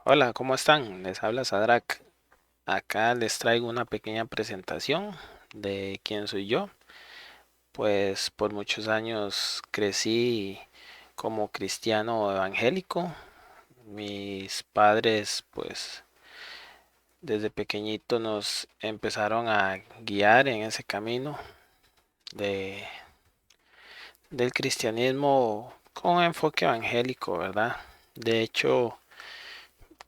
Hola, ¿cómo están? Les habla Sadrak. Acá les traigo una pequeña presentación de quién soy yo. Pues por muchos años crecí como cristiano evangélico. Mis padres, pues desde pequeñito nos empezaron a guiar en ese camino de, del cristianismo con enfoque evangélico, ¿verdad? De hecho,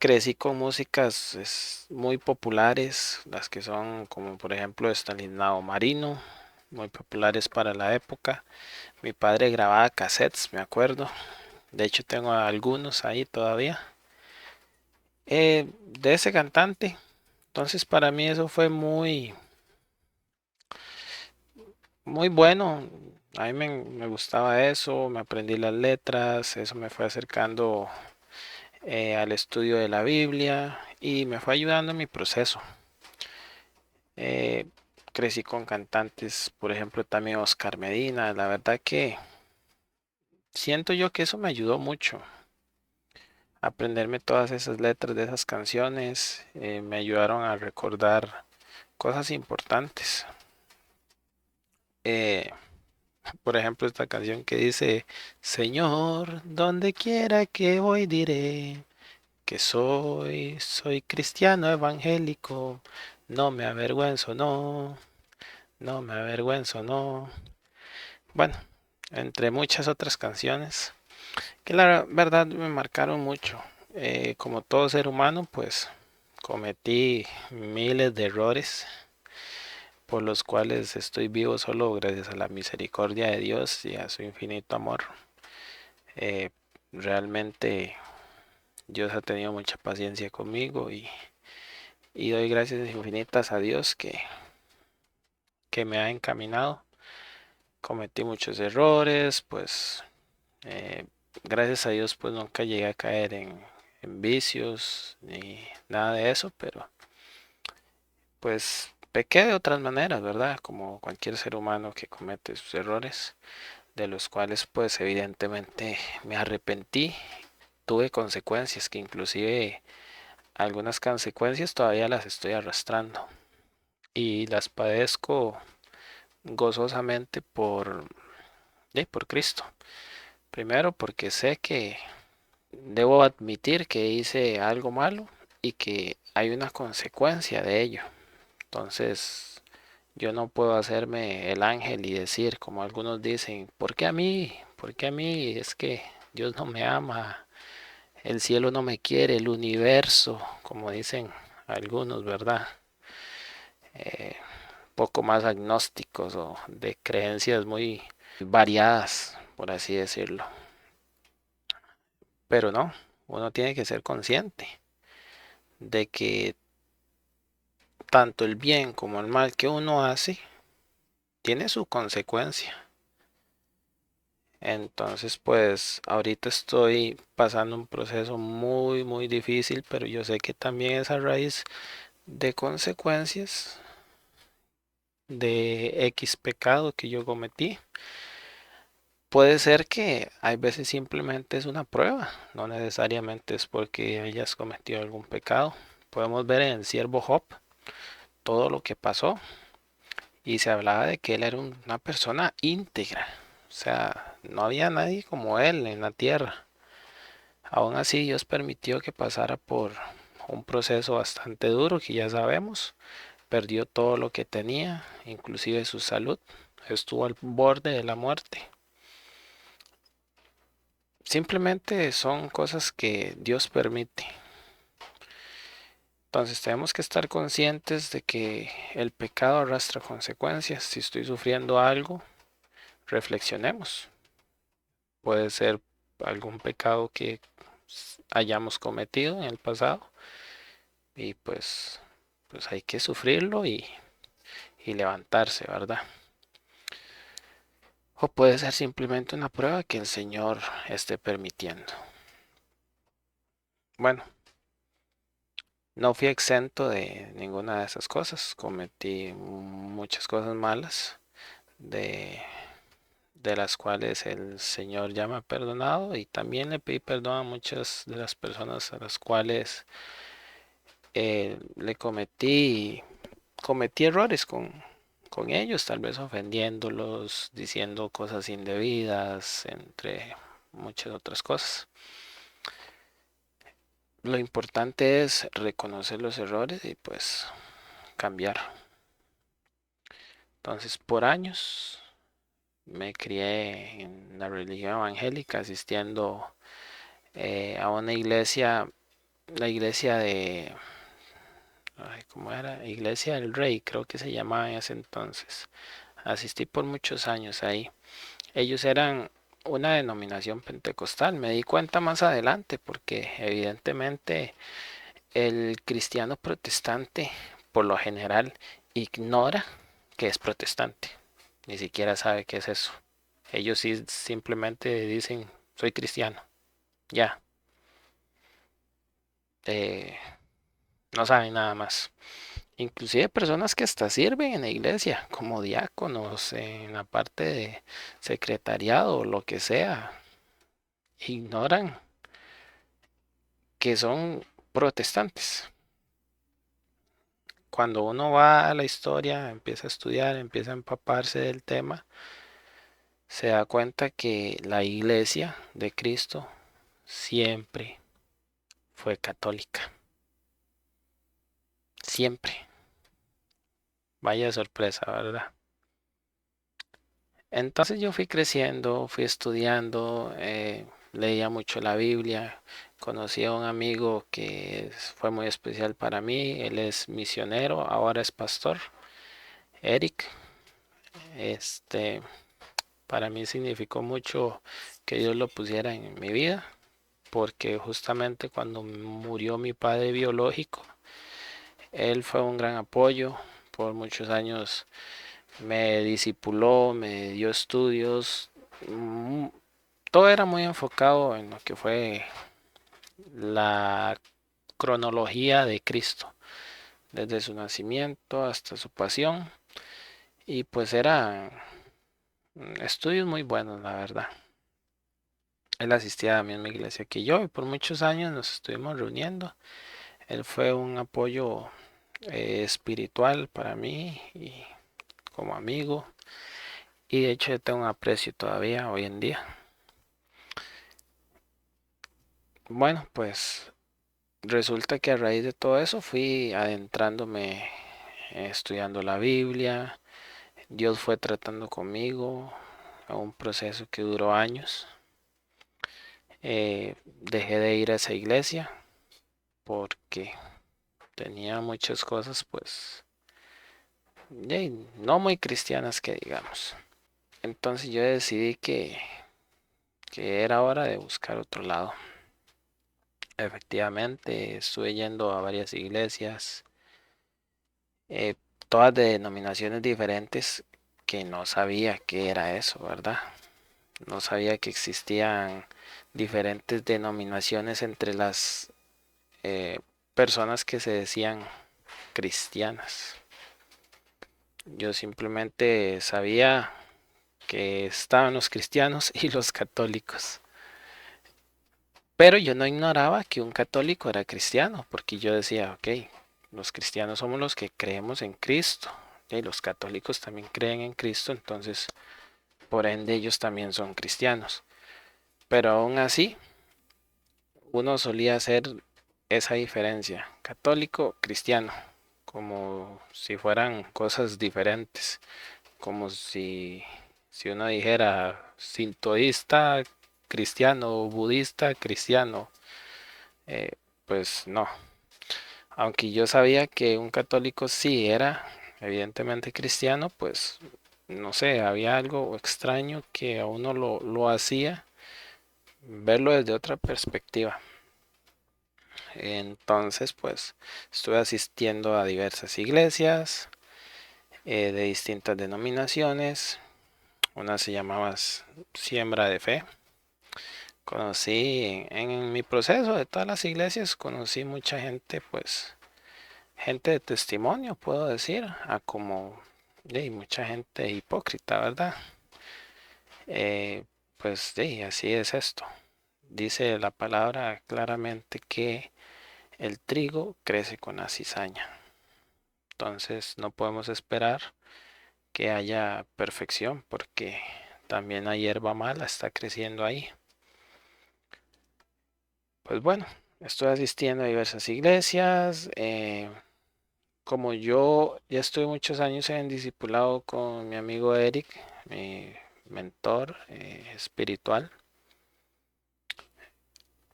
crecí con músicas muy populares, las que son como por ejemplo Stanislao Marino, muy populares para la época. Mi padre grababa cassettes, me acuerdo. De hecho tengo algunos ahí todavía. De ese cantante. Entonces para mí eso fue muy bueno. A mí me gustaba eso, me aprendí las letras, eso me fue acercando al estudio de la Biblia y me fue ayudando en mi proceso. Eh, Crecí con cantantes, por ejemplo, también Oscar Medina. La verdad que siento yo que eso me ayudó mucho. Aprenderme todas esas letras de esas canciones me ayudaron a recordar cosas importantes. Eh, por ejemplo, esta canción que dice, Señor, donde quiera que voy diré que soy cristiano evangélico. No me avergüenzo, no, no me avergüenzo, no. Bueno, entre muchas otras canciones que la verdad me marcaron mucho. Como todo ser humano, pues cometí miles de errores por los cuales estoy vivo solo gracias a la misericordia de Dios y a su infinito amor. Eh, Realmente Dios ha tenido mucha paciencia conmigo y doy gracias infinitas a Dios que me ha encaminado. Cometí muchos errores, pues Eh, gracias a Dios pues nunca llegué a caer en vicios ni nada de eso, pero pues pequé de otras maneras, ¿verdad? Como cualquier ser humano que comete sus errores, de los cuales pues evidentemente me arrepentí, tuve consecuencias que inclusive algunas consecuencias todavía las estoy arrastrando y las padezco gozosamente por Cristo. Primero porque sé que debo admitir que hice algo malo y que hay una consecuencia de ello. Entonces, yo no puedo hacerme el ángel y decir, como algunos dicen, ¿por qué a mí? ¿Por qué a mí? Es que Dios no me ama, el cielo no me quiere, el universo, como dicen algunos, ¿verdad? Eh, Poco más agnósticos o de creencias muy variadas, por así decirlo. Pero no, uno tiene que ser consciente de que tanto el bien como el mal que uno hace tiene su consecuencia. Entonces, pues ahorita estoy pasando un proceso muy difícil, pero yo sé que también es a raíz de consecuencias de X pecado que yo cometí. Puede ser que hay veces simplemente es una prueba, no necesariamente es porque hayas cometido algún pecado. Podemos ver en el siervo Job todo lo que pasó y se hablaba de que él era una persona íntegra. O sea, no había nadie como él en la tierra. Aún así, Dios permitió que pasara por un proceso bastante duro que ya sabemos. Perdió todo lo que tenía, inclusive su salud. Estuvo al borde de la muerte. Simplemente son cosas que Dios permite. Entonces tenemos que estar conscientes de que el pecado arrastra consecuencias. Si estoy sufriendo algo, reflexionemos. Puede ser algún pecado que hayamos cometido en el pasado y pues hay que sufrirlo y levantarse, ¿verdad? O puede ser simplemente una prueba que el Señor esté permitiendo. Bueno, no fui exento de ninguna de esas cosas. Cometí muchas cosas malas de, de las cuales el Señor ya me ha perdonado, y también le pedí perdón a muchas de las personas a las cuales le cometí errores con ellos, tal vez ofendiéndolos, diciendo cosas indebidas, entre muchas otras cosas. Lo importante es reconocer los errores y pues cambiar. Entonces, por años me crié en la religión evangélica, asistiendo a una iglesia, la iglesia de, ay, ¿cómo era? Iglesia del Rey, creo que se llamaba en ese entonces. Asistí por muchos años ahí. Ellos eran una denominación pentecostal. Me di cuenta más adelante porque evidentemente el cristiano protestante por lo general ignora que es protestante. Ni siquiera sabe qué es eso. Ellos sí simplemente dicen soy cristiano. Ya. Eh, no saben nada más. Inclusive personas que hasta sirven en la iglesia, como diáconos, en la parte de secretariado o lo que sea, ignoran que son protestantes. Cuando uno va a la historia, empieza a estudiar, empieza a empaparse del tema, se da cuenta que la iglesia de Cristo siempre fue católica. Siempre. Vaya sorpresa, ¿verdad? Entonces yo fui creciendo, fui estudiando, leía mucho la Biblia, conocí a un amigo que fue muy especial para mí, él es misionero, ahora es pastor, Eric. Este, para mí significó mucho que Dios lo pusiera en mi vida, porque justamente cuando murió mi padre biológico, él fue un gran apoyo. Por muchos años me discipuló, me dio estudios. Todo era muy enfocado en lo que fue la cronología de Cristo, desde su nacimiento hasta su pasión. Y pues eran estudios muy buenos, la verdad. Él asistía a la misma iglesia que yo y por muchos años nos estuvimos reuniendo. Él fue un apoyo espiritual para mí y como amigo. Y de hecho yo tengo un aprecio todavía hoy en día. Bueno, pues resulta que a raíz de todo eso fui adentrándome, estudiando la Biblia. Dios fue tratando conmigo a un proceso que duró años. Dejé de ir a esa iglesia porque tenía muchas cosas pues no muy cristianas que digamos. Entonces yo decidí que era hora de buscar otro lado. Efectivamente, estuve yendo a varias iglesias, eh, todas de denominaciones diferentes, que no sabía qué era eso, ¿verdad? No sabía que existían diferentes denominaciones entre las personas que se decían cristianas. Yo simplemente sabía que estaban los cristianos y los católicos. Pero yo no ignoraba que un católico era cristiano, porque yo decía, ok, los cristianos somos los que creemos en Cristo, y los católicos también creen en Cristo, entonces por ende ellos también son cristianos. Pero aún así, uno solía hacer esa diferencia, católico, cristiano, como si fueran cosas diferentes, como si uno dijera sintoísta, cristiano, budista, cristiano. Eh, pues no, aunque yo sabía que un católico sí era evidentemente cristiano, pues no sé, había algo extraño que a uno lo hacía verlo desde otra perspectiva. Entonces, pues estuve asistiendo a diversas iglesias de distintas denominaciones. Una se llamaba Siembra de Fe. Conocí en mi proceso de todas las iglesias, conocí mucha gente, pues gente de testimonio, puedo decir, a como mucha gente hipócrita, ¿verdad? Eh, pues sí, así es esto. Dice la palabra claramente que el trigo crece con la cizaña. Entonces no podemos esperar que haya perfección porque también la hierba mala está creciendo ahí. Pues bueno, estoy asistiendo a diversas iglesias. Como yo ya estuve muchos años en discipulado con mi amigo Eric, mi mentor espiritual,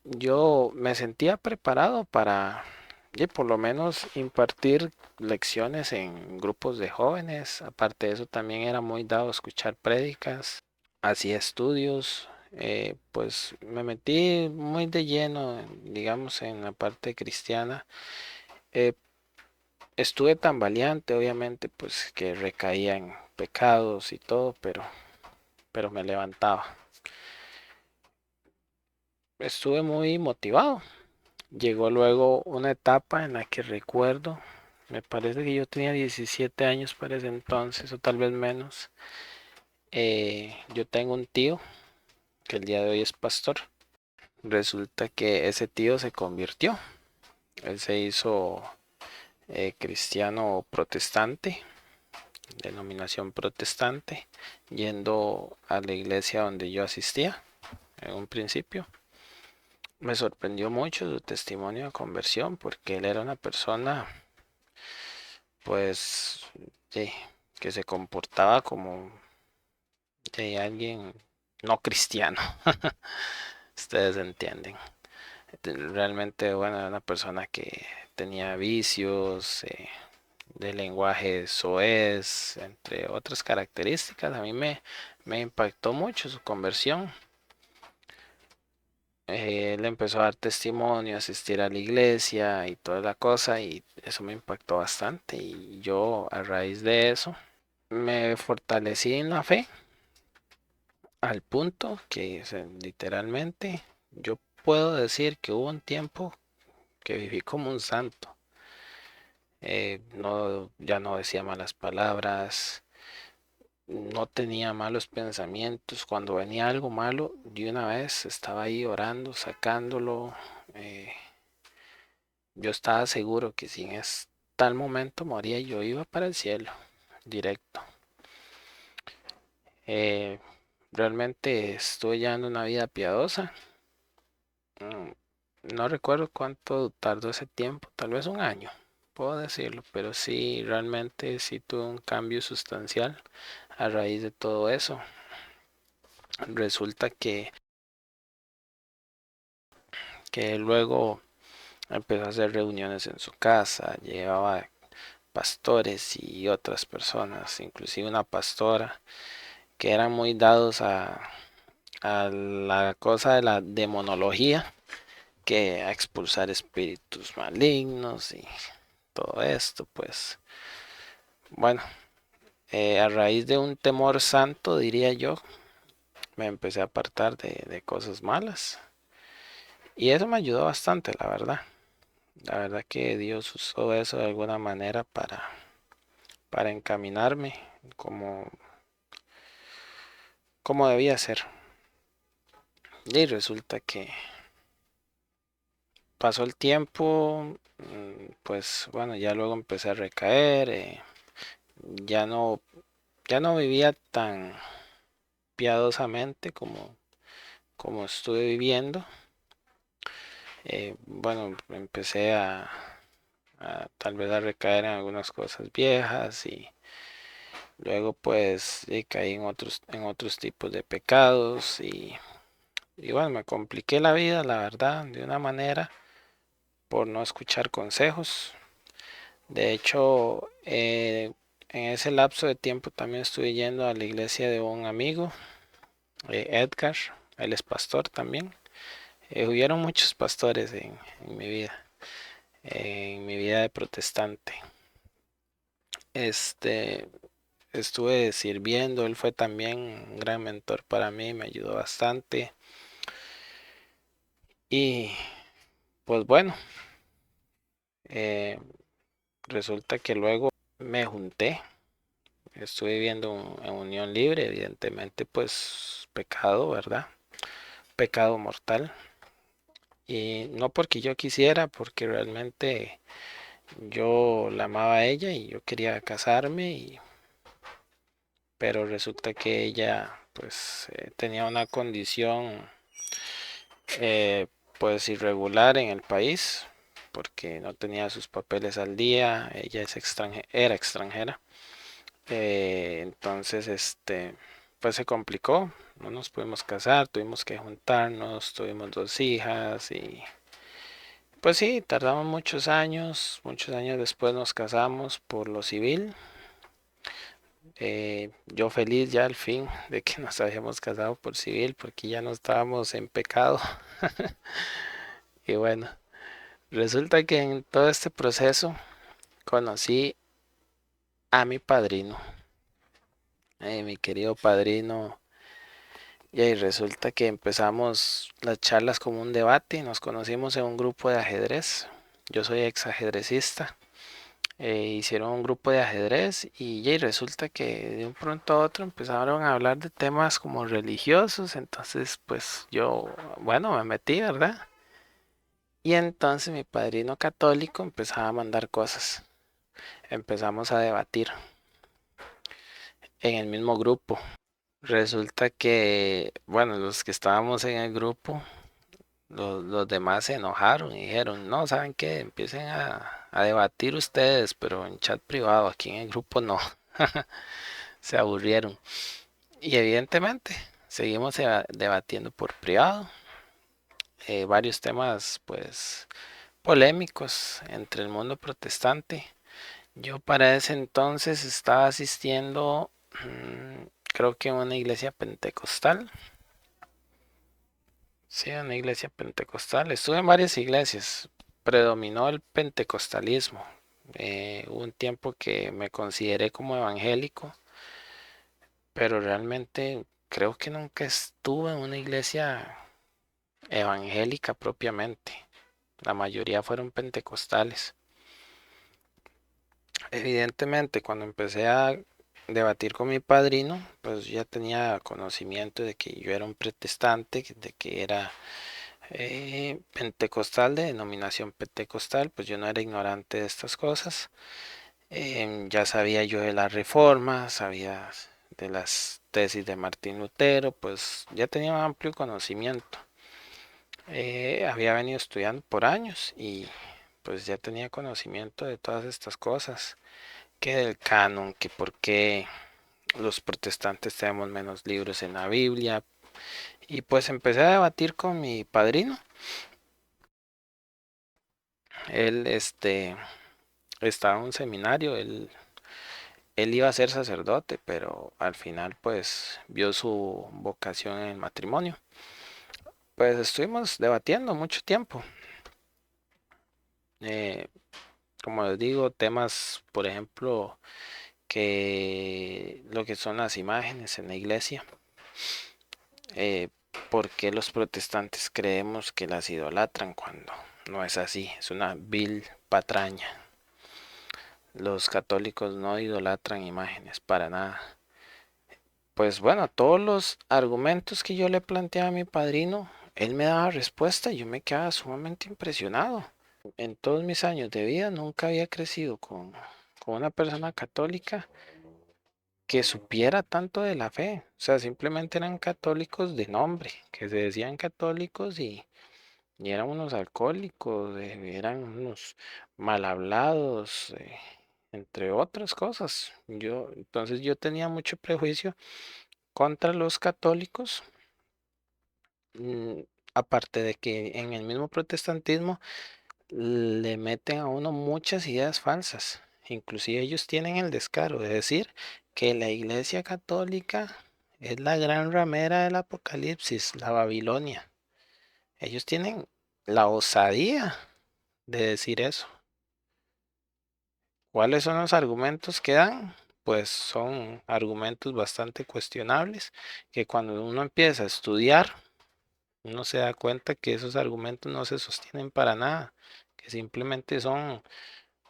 yo me sentía preparado para por lo menos impartir lecciones en grupos de jóvenes. Aparte de eso, también era muy dado a escuchar prédicas, hacía estudios. Pues me metí muy de lleno, digamos, en la parte cristiana. Eh, Estuve tan valiente, obviamente, pues que recaía en pecados y todo, pero me levantaba. Estuve muy motivado. Llegó luego una etapa en la que recuerdo, me parece que yo tenía 17 años para ese entonces, o tal vez menos. Yo tengo un tío que el día de hoy es pastor. Resulta que ese tío se convirtió. Él se hizo cristiano protestante, denominación protestante, yendo a la iglesia donde yo asistía en un principio. Me sorprendió mucho su testimonio de conversión porque él era una persona, pues, sí, que se comportaba como de alguien no cristiano. Ustedes entienden. Realmente, bueno, era una persona que tenía vicios, de lenguaje soez, entre otras características. A mí me impactó mucho su conversión. Él empezó a dar testimonio, a asistir a la iglesia y toda la cosa, y eso me impactó bastante. Y yo, a raíz de eso, me fortalecí en la fe al punto que literalmente yo puedo decir que hubo un tiempo que viví como un santo. No, ya no decía malas palabras, no tenía malos pensamientos. Cuando venía algo malo, de una vez estaba ahí orando, sacándolo. eh, yo estaba seguro que si en tal momento moría, yo iba para el cielo, directo. Eh, Realmente estuve llevando una vida piadosa. Mm, No recuerdo cuánto tardó ese tiempo, tal vez un año, puedo decirlo, pero sí, realmente sí tuve un cambio sustancial a raíz de todo eso. Resulta que luego empezó a hacer reuniones en su casa, llevaba pastores y otras personas, inclusive una pastora, que eran muy dados a la cosa de la demonología, que a expulsar espíritus malignos y todo esto, pues bueno, a raíz de un temor santo, diría yo, me empecé a apartar de cosas malas. Y eso me ayudó bastante, la verdad. La verdad que Dios usó eso de alguna manera para encaminarme como, como debía ser. Y resulta que pasó el tiempo, pues bueno, ya luego empecé a recaer, ya no, ya no vivía tan piadosamente como estuve viviendo. Bueno, empecé a tal vez a recaer en algunas cosas viejas y luego pues caí en otros tipos de pecados y bueno, me compliqué la vida, la verdad, de una manera por no escuchar consejos. De hecho, en ese lapso de tiempo también estuve yendo a la iglesia de un amigo, Edgar, él es pastor también. Hubieron muchos pastores en mi vida de protestante. Este, Estuve sirviendo, él fue también un gran mentor para mí, me ayudó bastante. Y pues bueno, eh, resulta que luego me junté, Estuve viviendo en unión libre, evidentemente, pues pecado, ¿verdad? Pecado mortal. Y no porque yo quisiera, porque realmente yo la amaba a ella y yo quería casarme, pero resulta que ella pues tenía una condición eh, pues irregular en el país, porque no tenía sus papeles al día, ella era extranjera. Entonces, pues se complicó, no nos pudimos casar, tuvimos que juntarnos, tuvimos dos hijas y pues sí, tardamos muchos años después nos casamos por lo civil. Yo feliz ya al fin de que nos habíamos casado por civil porque ya no estábamos en pecado. Y bueno, resulta que en todo este proceso conocí a mi padrino, mi querido padrino. Y ahí resulta que empezamos las charlas como un debate, nos conocimos en un grupo de ajedrez. Yo soy ex ajedrecista. Hicieron un grupo de ajedrez y ahí resulta que de un pronto a otro empezaron a hablar de temas como religiosos. Entonces, pues yo, bueno, me metí, ¿verdad? Y entonces mi padrino católico empezaba a mandar cosas. Empezamos a debatir en el mismo grupo. Resulta que, bueno, los que estábamos en el grupo, los demás se enojaron y dijeron, no, ¿saben qué? Empiecen a debatir ustedes, pero en chat privado, aquí en el grupo no. Se aburrieron. Y evidentemente, seguimos debatiendo por privado, varios temas, pues, polémicos entre el mundo protestante. Yo para ese entonces estaba asistiendo, creo que a una iglesia pentecostal. Sí, una iglesia pentecostal. Estuve en varias iglesias. Predominó el pentecostalismo. Hubo un tiempo que me consideré como evangélico, pero realmente creo que nunca estuve en una iglesia evangélica propiamente. La mayoría fueron pentecostales. Evidentemente, cuando empecé a debatir con mi padrino, pues ya tenía conocimiento de que yo era un protestante, de que era pentecostal, de denominación pentecostal, pues yo no era ignorante de estas cosas. Ya sabía yo de la reforma, sabía de las tesis de Martín Lutero, pues ya tenía un amplio conocimiento. Había venido estudiando por años y pues ya tenía conocimiento de todas estas cosas, que del canon, que por qué los protestantes tenemos menos libros en la Biblia. Y pues empecé a debatir con mi padrino. Él, estaba en un seminario, él iba a ser sacerdote, pero al final pues vio su vocación en el matrimonio. Pues estuvimos debatiendo mucho tiempo. eh, Como les digo, temas, por ejemplo, que lo que son las imágenes en la iglesia. eh, ¿Por qué los protestantes creemos que las idolatran cuando no es así? Es una vil patraña. Los católicos no idolatran imágenes para nada. Pues bueno, todos los argumentos que yo le planteaba a mi padrino, él me daba respuesta y yo me quedaba sumamente impresionado. En todos mis años de vida nunca había crecido con una persona católica que supiera tanto de la fe. O sea, simplemente eran católicos de nombre, que se decían católicos y eran unos alcohólicos, eran unos mal hablados, entre otras cosas. Entonces yo tenía mucho prejuicio contra los católicos. mm, Aparte de que en el mismo protestantismo le meten a uno muchas ideas falsas. Inclusive ellos tienen el descaro de decir que la Iglesia Católica es la gran ramera del Apocalipsis, la Babilonia. Ellos tienen la osadía de decir eso. ¿Cuáles son los argumentos que dan? Pues son argumentos bastante cuestionables que cuando uno empieza a estudiar, uno se da cuenta que esos argumentos no se sostienen para nada, que simplemente son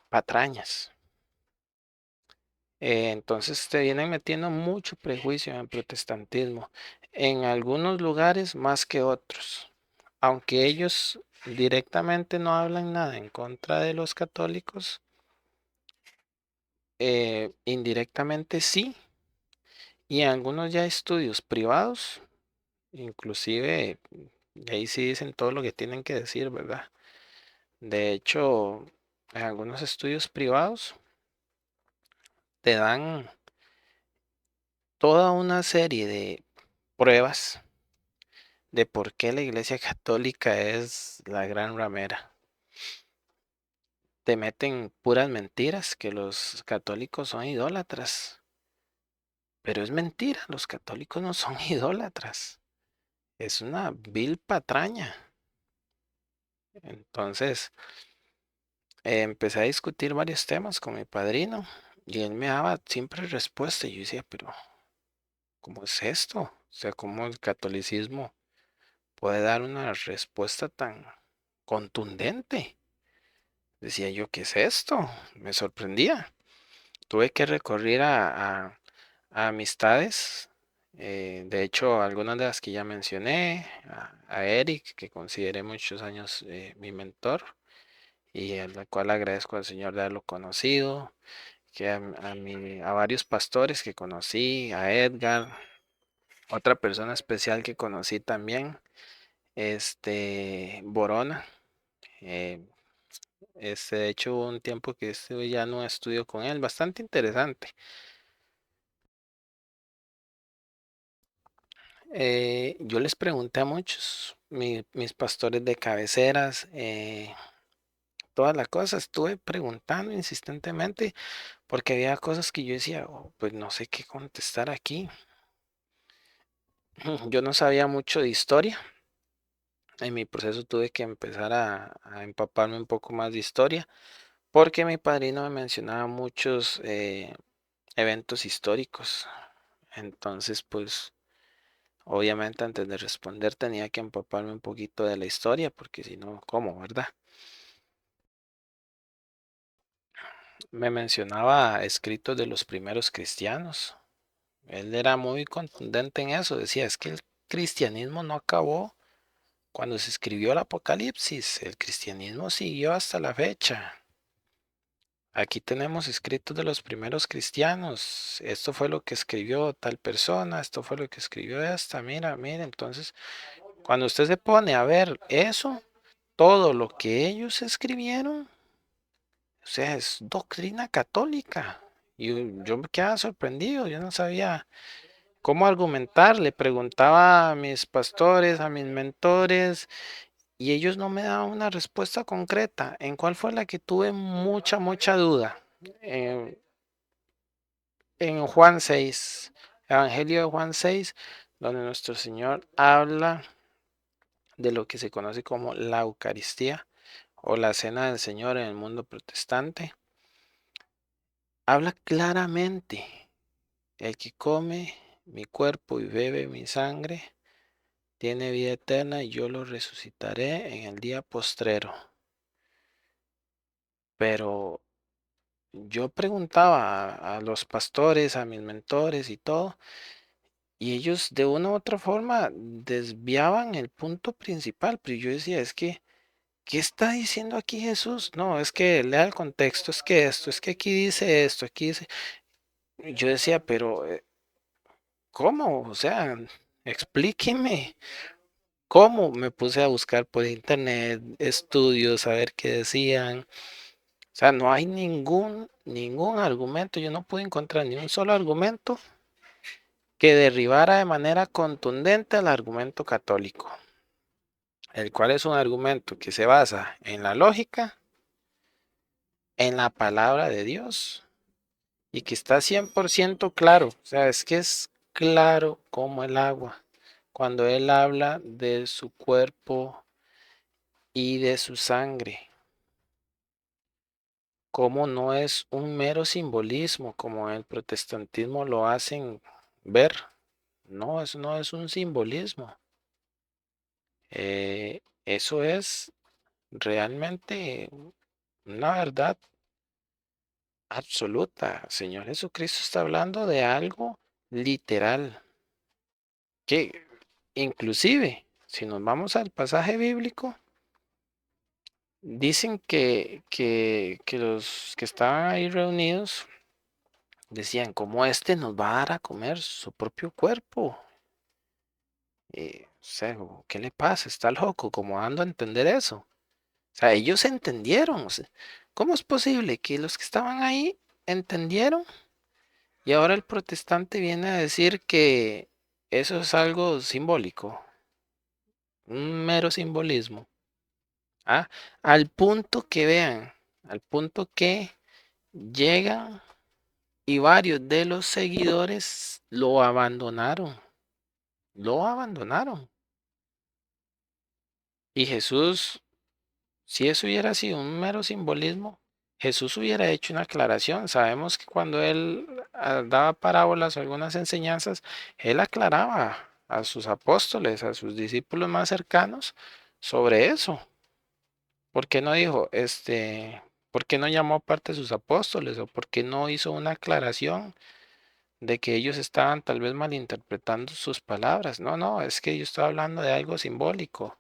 patrañas. Entonces te vienen metiendo mucho prejuicio en el protestantismo, en algunos lugares más que otros. Aunque ellos directamente no hablan nada en contra de los católicos, indirectamente sí, y en algunos ya estudios privados, inclusive ahí sí dicen todo lo que tienen que decir, ¿verdad? De hecho, en algunos estudios privados te dan toda una serie de pruebas de por qué la Iglesia Católica es la gran ramera. Te meten puras mentiras, que los católicos son idólatras. Pero es mentira, los católicos no son idólatras. Es una vil patraña. Entonces, empecé a discutir varios temas con mi padrino y él me daba siempre respuesta. Y yo decía, pero ¿cómo es esto? O sea, ¿cómo el catolicismo puede dar una respuesta tan contundente? Decía yo, ¿qué es esto? Me sorprendía. Tuve que recurrir a amistades, de hecho, algunas de las que ya mencioné, a Eric, que consideré muchos años mi mentor y a la cual agradezco al Señor de haberlo conocido, que a varios pastores que conocí, a Edgar, otra persona especial que conocí también, Borona. eh, de hecho, hubo un tiempo que estuve ya no estudio con él, bastante interesante. Yo les pregunté a muchos, mis pastores de cabeceras, todas las cosas, estuve preguntando insistentemente porque había cosas que yo decía, "Oh, pues no sé qué contestar aquí". Yo no sabía mucho de historia, en mi proceso tuve que empezar a empaparme un poco más de historia porque mi padrino me mencionaba muchos eventos históricos. Entonces, pues obviamente antes de responder tenía que empaparme un poquito de la historia, porque si no, ¿cómo, verdad? Me mencionaba escritos de los primeros cristianos. Él era muy contundente en eso. Decía, es que el cristianismo no acabó cuando se escribió el Apocalipsis. El cristianismo siguió hasta la fecha. Aquí tenemos escritos de los primeros cristianos. Esto fue lo que escribió tal persona, esto fue lo que escribió esta. Mira, mira, entonces, cuando usted se pone a ver eso, todo lo que ellos escribieron, o sea, es doctrina católica. Y yo me quedaba sorprendido, yo no sabía cómo argumentar. Le preguntaba a mis pastores, a mis mentores, y ellos no me daban una respuesta concreta. ¿En cuál fue la que tuve mucha duda? En, en Juan 6, Evangelio de Juan 6, donde nuestro Señor habla de lo que se conoce como la Eucaristía o la Cena del Señor en el mundo protestante. Habla claramente, el que come mi cuerpo y bebe mi sangre tiene vida eterna y yo lo resucitaré en el día postrero. Pero yo preguntaba a los pastores, a mis mentores y todo, y ellos de una u otra forma desviaban el punto principal, pero yo decía, es que, ¿qué está diciendo aquí Jesús? No, es que lea el contexto, es que esto, es que aquí dice esto, aquí dice... Yo decía, pero ¿cómo? O sea, explíqueme. ¿Cómo? Me puse a buscar por internet estudios, a ver qué decían. O sea, no hay ningún argumento. Yo no pude encontrar ni un solo argumento que derribara de manera contundente al argumento católico, el cual es un argumento que se basa en la lógica, en la palabra de Dios y que está 100% claro. O sea, es que es claro como el agua cuando Él habla de su cuerpo y de su sangre. Como no es un mero simbolismo como el protestantismo lo hacen ver. No, eso no es un simbolismo. Eso es realmente una verdad absoluta. Señor Jesucristo está hablando de algo literal, que inclusive, si nos vamos al pasaje bíblico, dicen que los que estaban ahí reunidos decían, ¿cómo este nos va a dar a comer su propio cuerpo? O sea, ¿qué le pasa? Está loco, como dando a entender eso. O sea, ellos entendieron. O sea, ¿cómo es posible que los que estaban ahí entendieron y ahora el protestante viene a decir que eso es algo simbólico, un mero simbolismo? Ah, al punto que vean, al punto que llegan y varios de los seguidores lo abandonaron, lo abandonaron. Y Jesús, si eso hubiera sido un mero simbolismo, Jesús hubiera hecho una aclaración. Sabemos que cuando él daba parábolas o algunas enseñanzas, él aclaraba a sus apóstoles, a sus discípulos más cercanos sobre eso. ¿Por qué no dijo, por qué no llamó aparte a sus apóstoles o por qué no hizo una aclaración de que ellos estaban tal vez malinterpretando sus palabras? No, no, es que yo estoy hablando de algo simbólico.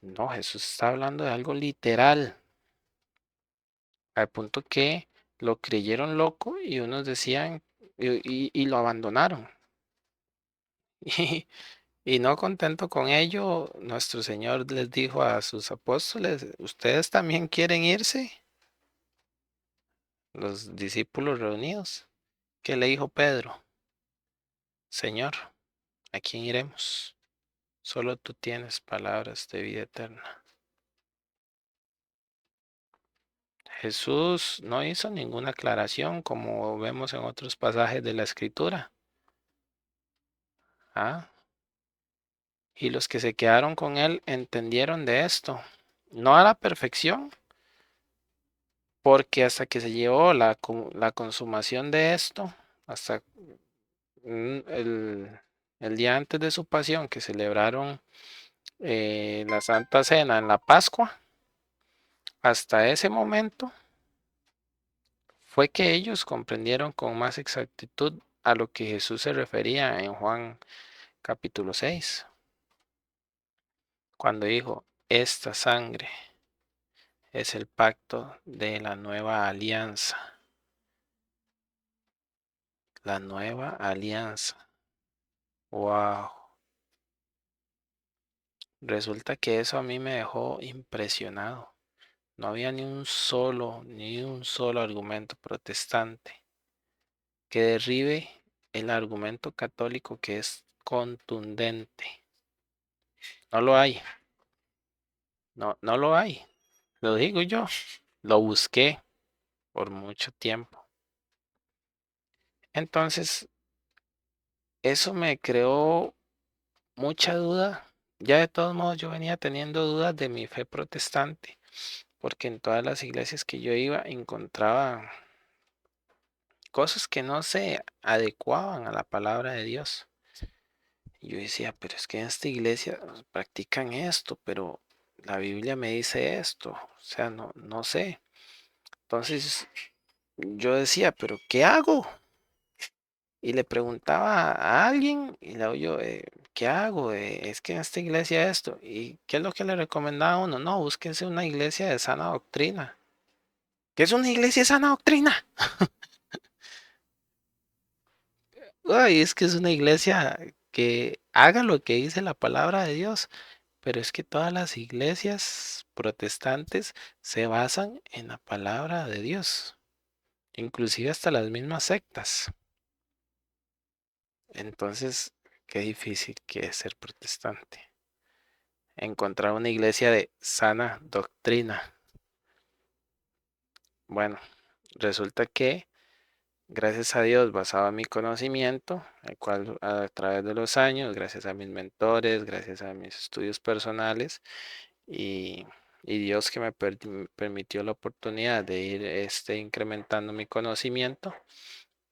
No, Jesús está hablando de algo literal, al punto que lo creyeron loco y unos decían y lo abandonaron. Y no contento con ello, nuestro Señor les dijo a sus apóstoles, ¿ustedes también quieren irse? Los discípulos reunidos. ¿Qué le dijo Pedro? Señor, ¿a quién iremos? Solo tú tienes palabras de vida eterna. Jesús no hizo ninguna aclaración como vemos en otros pasajes de la Escritura. ¿Ah? Y los que se quedaron con él entendieron de esto. No a la perfección, porque hasta que se llevó la consumación de esto, hasta el día antes de su pasión, que celebraron la Santa Cena en la Pascua, hasta ese momento fue que ellos comprendieron con más exactitud a lo que Jesús se refería en Juan capítulo 6, cuando dijo, esta sangre es el pacto de la nueva alianza, la nueva alianza. Wow, resulta que eso a mí me dejó impresionado. No había ni un solo argumento protestante que derribe el argumento católico que es contundente. No lo hay, no, no lo hay. Lo digo yo, lo busqué por mucho tiempo. Entonces, eso me creó mucha duda. Ya de todos modos yo venía teniendo dudas de mi fe protestante, porque en todas las iglesias que yo iba encontraba cosas que no se adecuaban a la palabra de Dios. Y yo decía, pero es que en esta iglesia practican esto, pero la Biblia me dice esto. O sea, no, no sé. Entonces yo decía, pero ¿qué hago? Y le preguntaba a alguien y le digo yo, ¿qué hago? Es que en esta iglesia esto. ¿Y qué es lo que le recomendaba a uno? No, búsquense una iglesia de sana doctrina. ¿Qué es una iglesia de sana doctrina? Ay, es que es una iglesia que haga lo que dice la palabra de Dios. Pero es que todas las iglesias protestantes se basan en la palabra de Dios, inclusive hasta las mismas sectas. Entonces, qué difícil que es ser protestante. Encontrar una iglesia de sana doctrina. Bueno, resulta que, gracias a Dios, basado en mi conocimiento, el cual a través de los años, gracias a mis mentores, gracias a mis estudios personales, y, y Dios que me permitió la oportunidad de ir incrementando mi conocimiento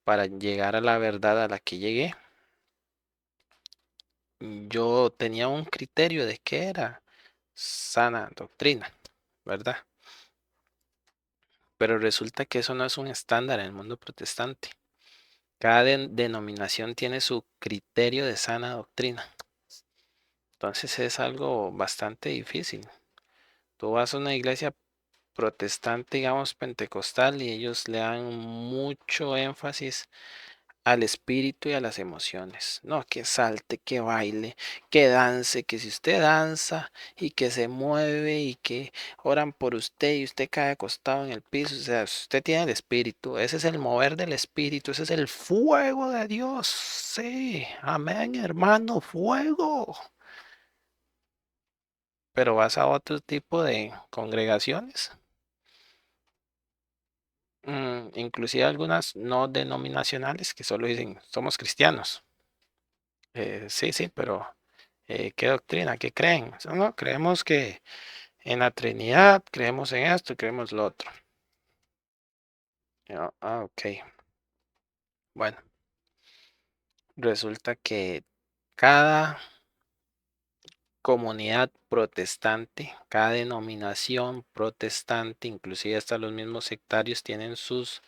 para llegar a la verdad a la que llegué. Yo tenía un criterio de qué era sana doctrina, ¿verdad? Pero resulta que eso no es un estándar en el mundo protestante. Cada denominación tiene su criterio de sana doctrina. Entonces es algo bastante difícil. Tú vas a una iglesia protestante, digamos, pentecostal, y ellos le dan mucho énfasis al espíritu y a las emociones. No, que salte, que baile, que dance, que si usted danza y que se mueve y que oran por usted y usted cae acostado en el piso, o sea, usted tiene el espíritu, ese es el mover del espíritu, ese es el fuego de Dios. Sí, amén, hermano, fuego. Pero vas a otro tipo de congregaciones, inclusive algunas no denominacionales que solo dicen somos cristianos. Sí, sí, pero ¿qué doctrina? ¿Qué creen? No, creemos que en la Trinidad, creemos en esto, creemos lo otro. Ok. Bueno, resulta que cada comunidad protestante, cada denominación protestante, inclusive hasta los mismos sectarios, tienen sus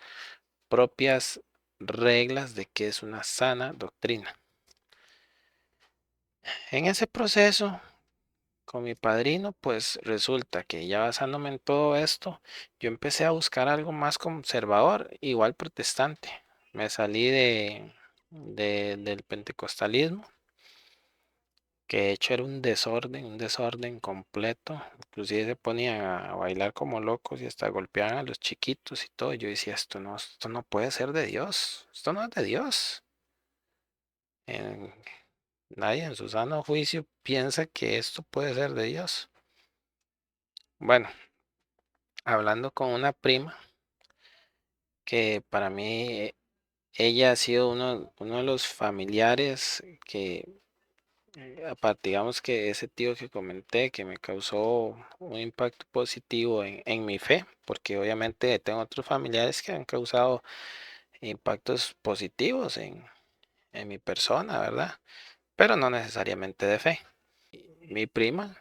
propias reglas de qué es una sana doctrina. En ese proceso, con mi padrino, pues resulta que ya basándome en todo esto, yo empecé a buscar algo más conservador, igual protestante. Me salí del pentecostalismo, que de hecho era un desorden completo. Inclusive se ponían a bailar como locos y hasta golpeaban a los chiquitos y todo. Yo decía, esto no puede ser de Dios, esto no es de Dios. En- Nadie en su sano juicio piensa que esto puede ser de Dios. Bueno, hablando con una prima, que para mí ella ha sido uno de los familiares que, aparte, digamos que ese tío que comenté, que me causó un impacto positivo en mi fe, porque obviamente tengo otros familiares que han causado impactos positivos en mi persona, ¿verdad? Pero no necesariamente de fe. Mi prima,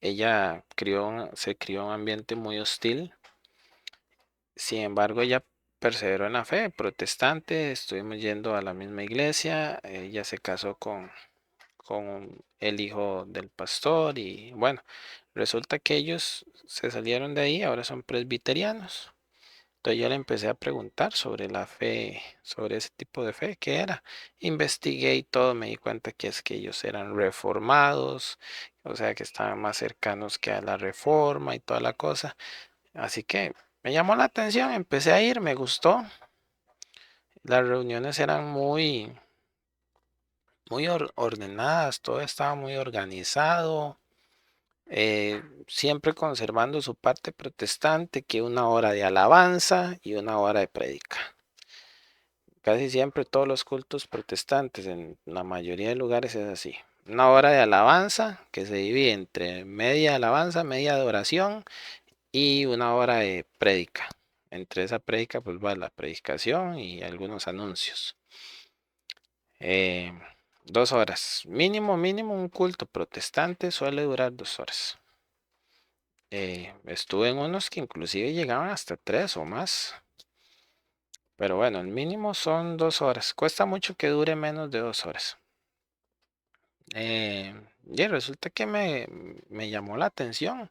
ella se crió en un ambiente muy hostil. Sin embargo, ella perseveró en la fe protestante, estuvimos yendo a la misma iglesia, ella se casó con el hijo del pastor y bueno, resulta que ellos se salieron de ahí, ahora son presbiterianos. Entonces yo le empecé a preguntar sobre la fe, sobre ese tipo de fe, ¿qué era? Investigué y todo, me di cuenta que es que ellos eran reformados, o sea que estaban más cercanos que a la reforma y toda la cosa. Así que me llamó la atención, empecé a ir, me gustó. Las reuniones eran muy ordenadas, todo estaba muy organizado, siempre conservando su parte protestante, que una hora de alabanza y una hora de prédica. Casi siempre todos los cultos protestantes, en la mayoría de lugares es así. Una hora de alabanza que se divide entre media alabanza, media adoración y una hora de prédica. Entre esa prédica pues va la predicación y algunos anuncios. Eh, 2 horas. Mínimo, un culto protestante suele durar 2 horas. Estuve en unos que inclusive llegaban hasta 3 o más. Pero bueno, el mínimo son 2 horas. Cuesta mucho que dure menos de 2 horas. Y resulta que me llamó la atención.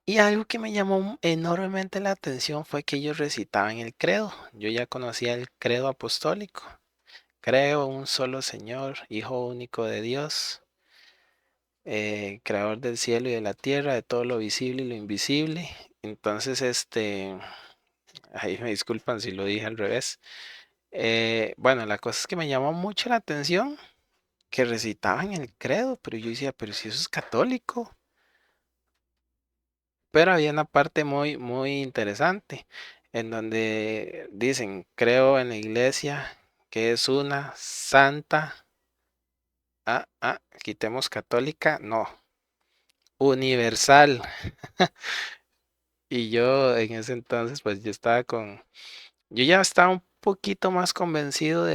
Y algo que me llamó enormemente la atención fue que ellos recitaban el credo. Yo ya conocía el credo apostólico. Creo en un solo Señor, Hijo único de Dios, creador del cielo y de la tierra, de todo lo visible y lo invisible. Entonces, ahí me disculpan si lo dije al revés. Bueno, la cosa es que me llamó mucho la atención que recitaban el credo, pero yo decía, pero si eso es católico. Pero había una parte muy interesante en donde dicen, creo en la iglesia que es una santa. Quitemos católica, no, universal. Y yo en ese entonces, pues yo ya estaba un poquito más convencido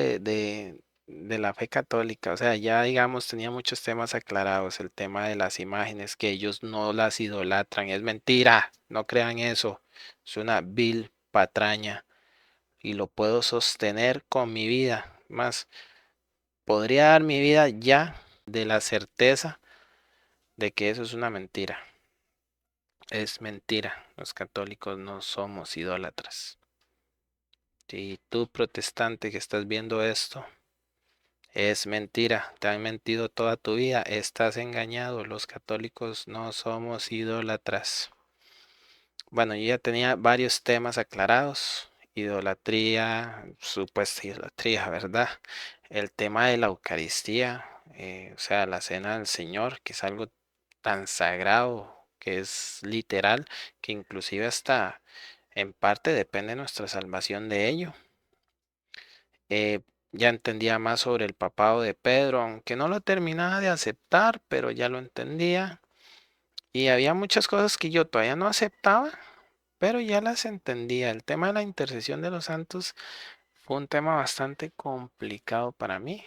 de la fe católica. O sea, ya digamos, tenía muchos temas aclarados. El tema de las imágenes, que ellos no las idolatran. Es mentira, no crean eso. Es una vil patraña y lo puedo sostener con mi vida. Más, podría dar mi vida ya de la certeza de que eso es una mentira. Es mentira. Los católicos no somos idólatras. Si tú protestante que estás viendo esto, es mentira, te han mentido toda tu vida, estás engañado, los católicos no somos idólatras. Bueno, yo ya tenía varios temas aclarados, idolatría, supuesta idolatría, ¿verdad? El tema de la Eucaristía, o sea, la cena del Señor, que es algo tan sagrado, que es literal, que inclusive hasta en parte depende nuestra salvación de ello. eh, ya entendía más sobre el papado de Pedro, aunque no lo terminaba de aceptar, pero ya lo entendía. Y había muchas cosas que yo todavía no aceptaba, pero ya las entendía. El tema de la intercesión de los santos fue un tema bastante complicado para mí.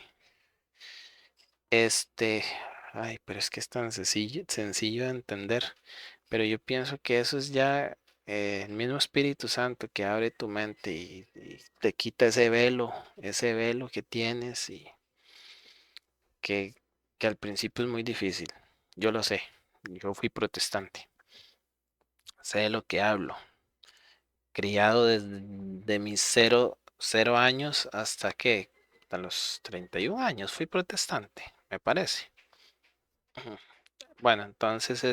Este, ay, pero es que es tan sencillo de entender. Pero yo pienso que eso es ya el mismo Espíritu Santo que abre tu mente y te quita ese velo que tienes y que, que al principio es muy difícil. Yo lo sé, yo fui protestante, sé de lo que hablo, criado desde de mis cero años hasta los 31 años fui protestante, me parece. Ujú. Bueno, entonces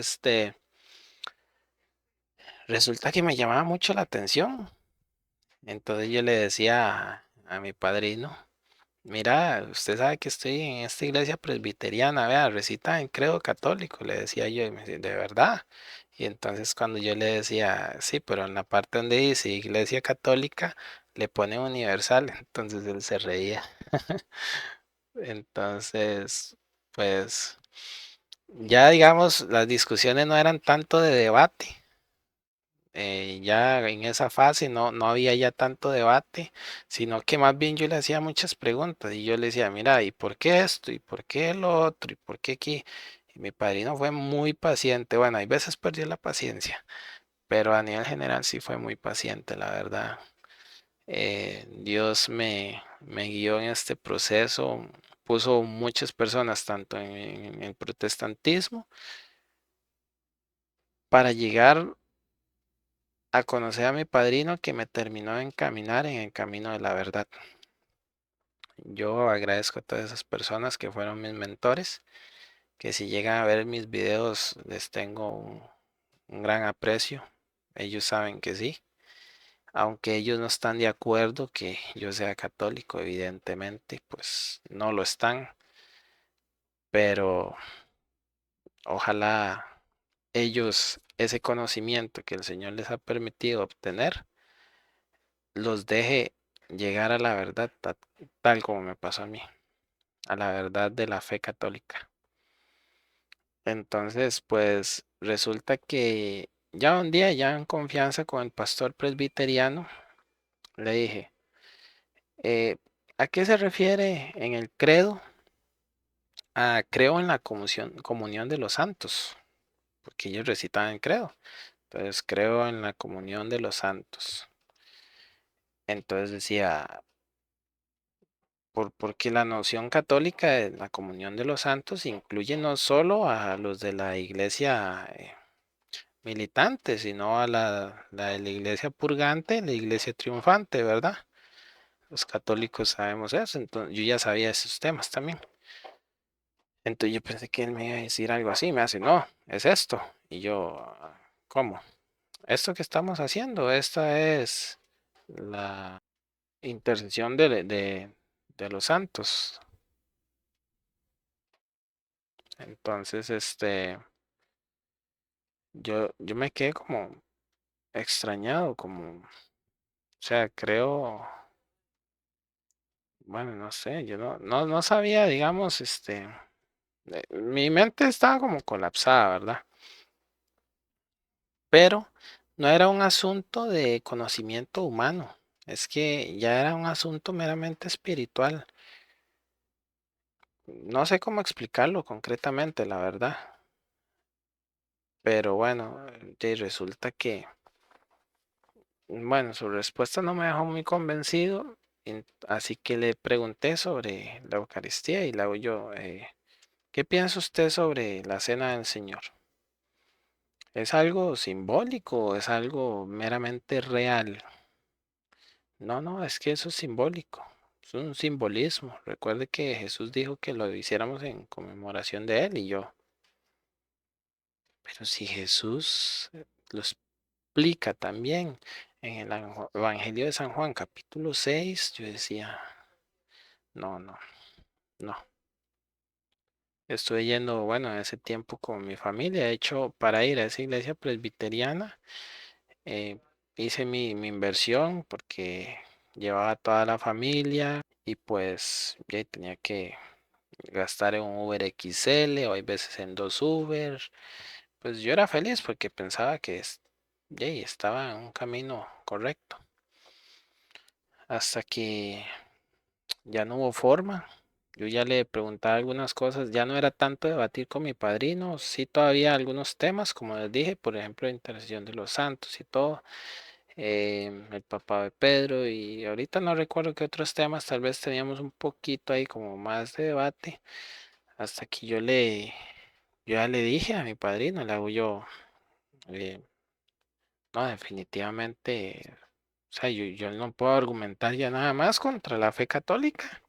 resulta que me llamaba mucho la atención. Entonces yo le decía a mi padrino, mira, usted sabe que estoy en esta iglesia presbiteriana, vea, recita en credo católico, le decía yo, y me decía, ¿de verdad? Y entonces cuando yo le decía, sí, pero en la parte donde dice iglesia católica, le pone universal, entonces él se reía. Entonces, pues, ya digamos, las discusiones no eran tanto de debate, ya en esa fase no había ya tanto debate, sino que más bien yo le hacía muchas preguntas y yo le decía, mira, ¿y por qué esto? ¿Y por qué lo otro? ¿Y por qué aquí? Y mi padrino fue muy paciente. Bueno, hay veces perdió la paciencia, pero a nivel general sí fue muy paciente, la verdad. Dios me guió en este proceso, puso muchas personas, tanto en el protestantismo, para llegar a conocer a mi padrino que me terminó de encaminar en el camino de la verdad. Yo agradezco a todas esas personas que fueron mis mentores, que si llegan a ver mis videos les tengo un gran aprecio. Ellos saben que sí, aunque ellos no están de acuerdo que yo sea católico, evidentemente, pues no lo están, pero ojalá ellos ese conocimiento que el Señor les ha permitido obtener los deje llegar a la verdad tal como me pasó a mí, a la verdad de la fe católica. Entonces, pues resulta que ya un día, ya en confianza con el pastor presbiteriano, le dije, ¿a qué se refiere en el credo? Ah, creo en la comunión de los santos, porque ellos recitaban credo. Entonces, creo en la comunión de los santos. Entonces decía, porque la noción católica de la comunión de los santos incluye no solo a los de la iglesia militante, sino a la de la iglesia purgante, la iglesia triunfante, ¿verdad? Los católicos sabemos eso, entonces yo ya sabía esos temas también. Entonces yo pensé que él me iba a decir algo así, me hace, no, es esto. Y yo, ¿cómo? Esto que estamos haciendo, esta es la intercesión de los santos. Entonces, yo me quedé como extrañado, como, o sea, creo, bueno, no sé, yo no sabía, digamos, mi mente estaba como colapsada, ¿verdad? Pero no era un asunto de conocimiento humano, es que ya era un asunto meramente espiritual. No sé cómo explicarlo concretamente, la verdad. Pero bueno, resulta que, bueno, su respuesta no me dejó muy convencido, así que le pregunté sobre la Eucaristía y le hago yo, ¿qué piensa usted sobre la Cena del Señor? ¿Es algo simbólico o es algo meramente real? No, no, es que eso es simbólico, es un simbolismo. Recuerde que Jesús dijo que lo hiciéramos en conmemoración de él y yo, pero si Jesús lo explica también en el Evangelio de San Juan, capítulo 6, yo decía, no, no, no. Estuve yendo, bueno, en ese tiempo con mi familia. De hecho, para ir a esa iglesia presbiteriana, eh, hice mi inversión porque llevaba toda la familia y pues ya tenía que gastar en un Uber XL o hay veces en dos Uber. Pues yo era feliz porque pensaba que ya estaba en un camino correcto. Hasta que ya no hubo forma. Yo ya le preguntaba algunas cosas, ya no era tanto debatir con mi padrino, sí todavía algunos temas, como les dije, por ejemplo, la intercesión de los santos y todo, el papá de Pedro, y ahorita no recuerdo qué otros temas, tal vez teníamos un poquito ahí como más de debate, hasta que yo ya le dije a mi padrino, le hago yo, eh, no, definitivamente, o sea, yo no puedo argumentar ya nada más contra la fe católica.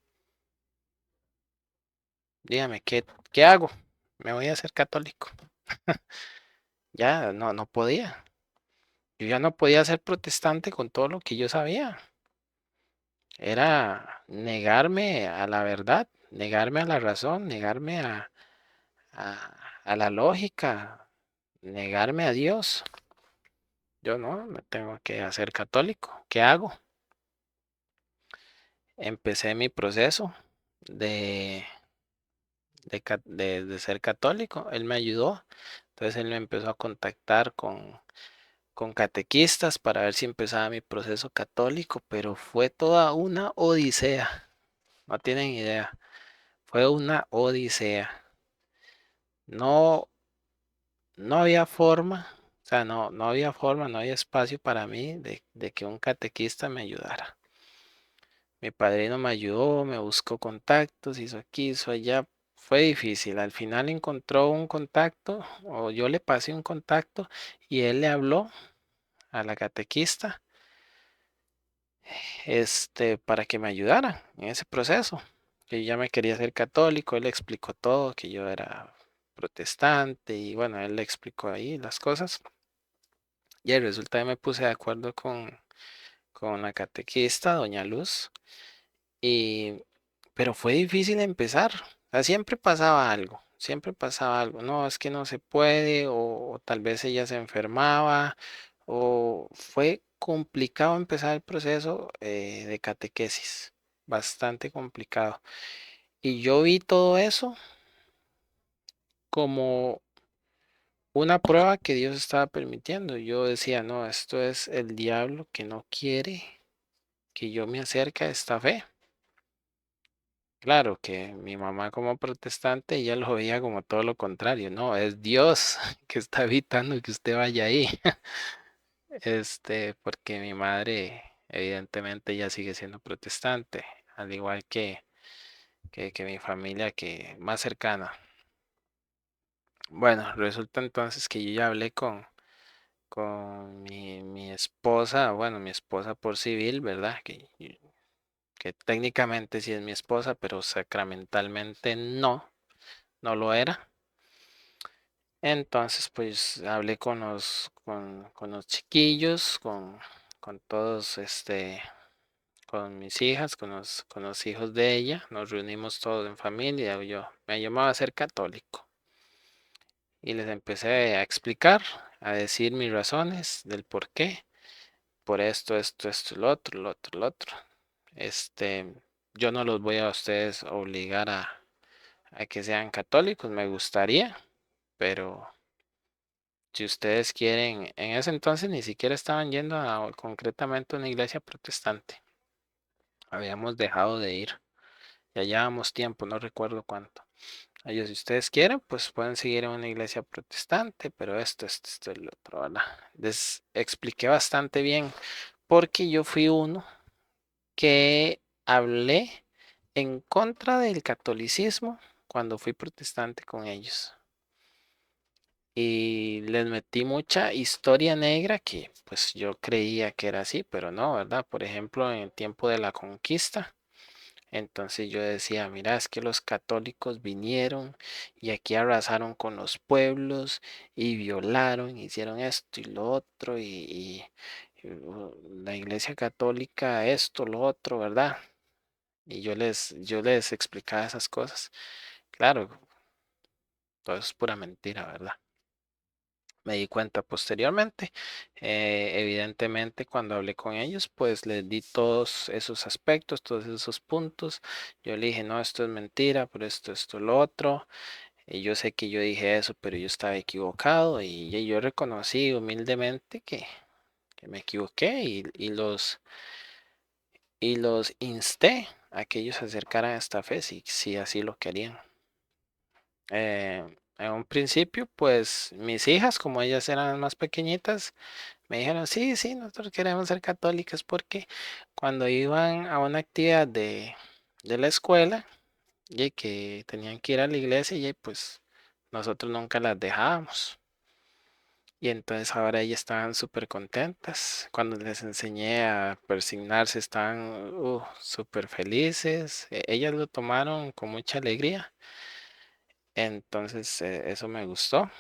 Dígame, ¿qué hago? Me voy a hacer católico. Ya no, no podía. Yo ya no podía ser protestante con todo lo que yo sabía. Era negarme a la verdad, negarme a la razón, negarme a la lógica, negarme a Dios. Yo no, me tengo que hacer católico. ¿Qué hago? Empecé mi proceso de, de ser católico. Él me ayudó. Entonces él me empezó a contactar con catequistas para ver si empezaba mi proceso católico, pero fue toda una odisea. No tienen idea. Fue una odisea. No, no había forma, o sea, no había forma, no había espacio para mí de que un catequista me ayudara. Mi padrino me ayudó, me buscó contactos, hizo aquí, hizo allá. Fue difícil. Al final encontró un contacto, o yo le pasé un contacto, y él le habló a la catequista, para que me ayudara en ese proceso. Que yo ya me quería ser católico, él le explicó todo, que yo era protestante, y bueno, él le explicó ahí las cosas. Y resulta que me puse de acuerdo con la catequista, doña Luz, y, pero fue difícil empezar. O sea, siempre pasaba algo, siempre pasaba algo. No, es que no se puede, o tal vez ella se enfermaba, o fue complicado empezar el proceso de catequesis, bastante complicado. Y yo vi todo eso como una prueba que Dios estaba permitiendo. Yo decía, no, esto es el diablo que no quiere que yo me acerque a esta fe. Claro que mi mamá como protestante, ella lo veía como todo lo contrario, no, es Dios que está evitando que usted vaya ahí. Porque mi madre, evidentemente, ella sigue siendo protestante, al igual que mi familia que más cercana. Bueno, resulta entonces que yo ya hablé con mi esposa, bueno, mi esposa por civil, ¿verdad? Que técnicamente sí es mi esposa, pero sacramentalmente no, no lo era. Entonces, pues hablé con los chiquillos, con todos, con mis hijas, con los hijos de ella. Nos reunimos todos en familia. Yo me llamaba a ser católico y les empecé a explicar, a decir mis razones del por qué, por esto, lo otro, lo otro. Este, yo no los voy a ustedes obligar a que sean católicos, me gustaría, pero si ustedes quieren, en ese entonces ni siquiera estaban yendo concretamente a una iglesia protestante. Habíamos dejado de ir. Ya llevamos tiempo, no recuerdo cuánto. Ellos, si ustedes quieren, pues pueden seguir en una iglesia protestante, pero esto, el otro, ¿verdad? Les expliqué bastante bien porque yo fui uno que hablé en contra del catolicismo cuando fui protestante con ellos. Y les metí mucha historia negra que pues yo creía que era así, pero no, ¿verdad? Por ejemplo, en el tiempo de la conquista. Entonces yo decía, mira, es que los católicos vinieron y aquí arrasaron con los pueblos y violaron, hicieron esto y lo otro y la iglesia católica esto, lo otro, ¿verdad? Y yo les explicaba esas cosas. Claro, todo es pura mentira, ¿verdad? Me di cuenta posteriormente. Evidentemente, cuando hablé con ellos, pues les di todos esos aspectos, todos esos puntos. Yo le dije, no, esto es mentira, pero esto, lo otro. Y yo sé que yo dije eso, pero yo estaba equivocado y yo reconocí humildemente que me equivoqué y los insté a que ellos se acercaran a esta fe si así lo querían. En un principio, pues mis hijas, como ellas eran más pequeñitas, me dijeron, sí, sí, nosotros queremos ser católicas porque cuando iban a una actividad de la escuela y que tenían que ir a la iglesia y pues nosotros nunca las dejábamos. Y entonces ahora ellas estaban súper contentas. Cuando les enseñé a persignarse, estaban súper felices. Ellas lo tomaron con mucha alegría. Entonces eso me gustó.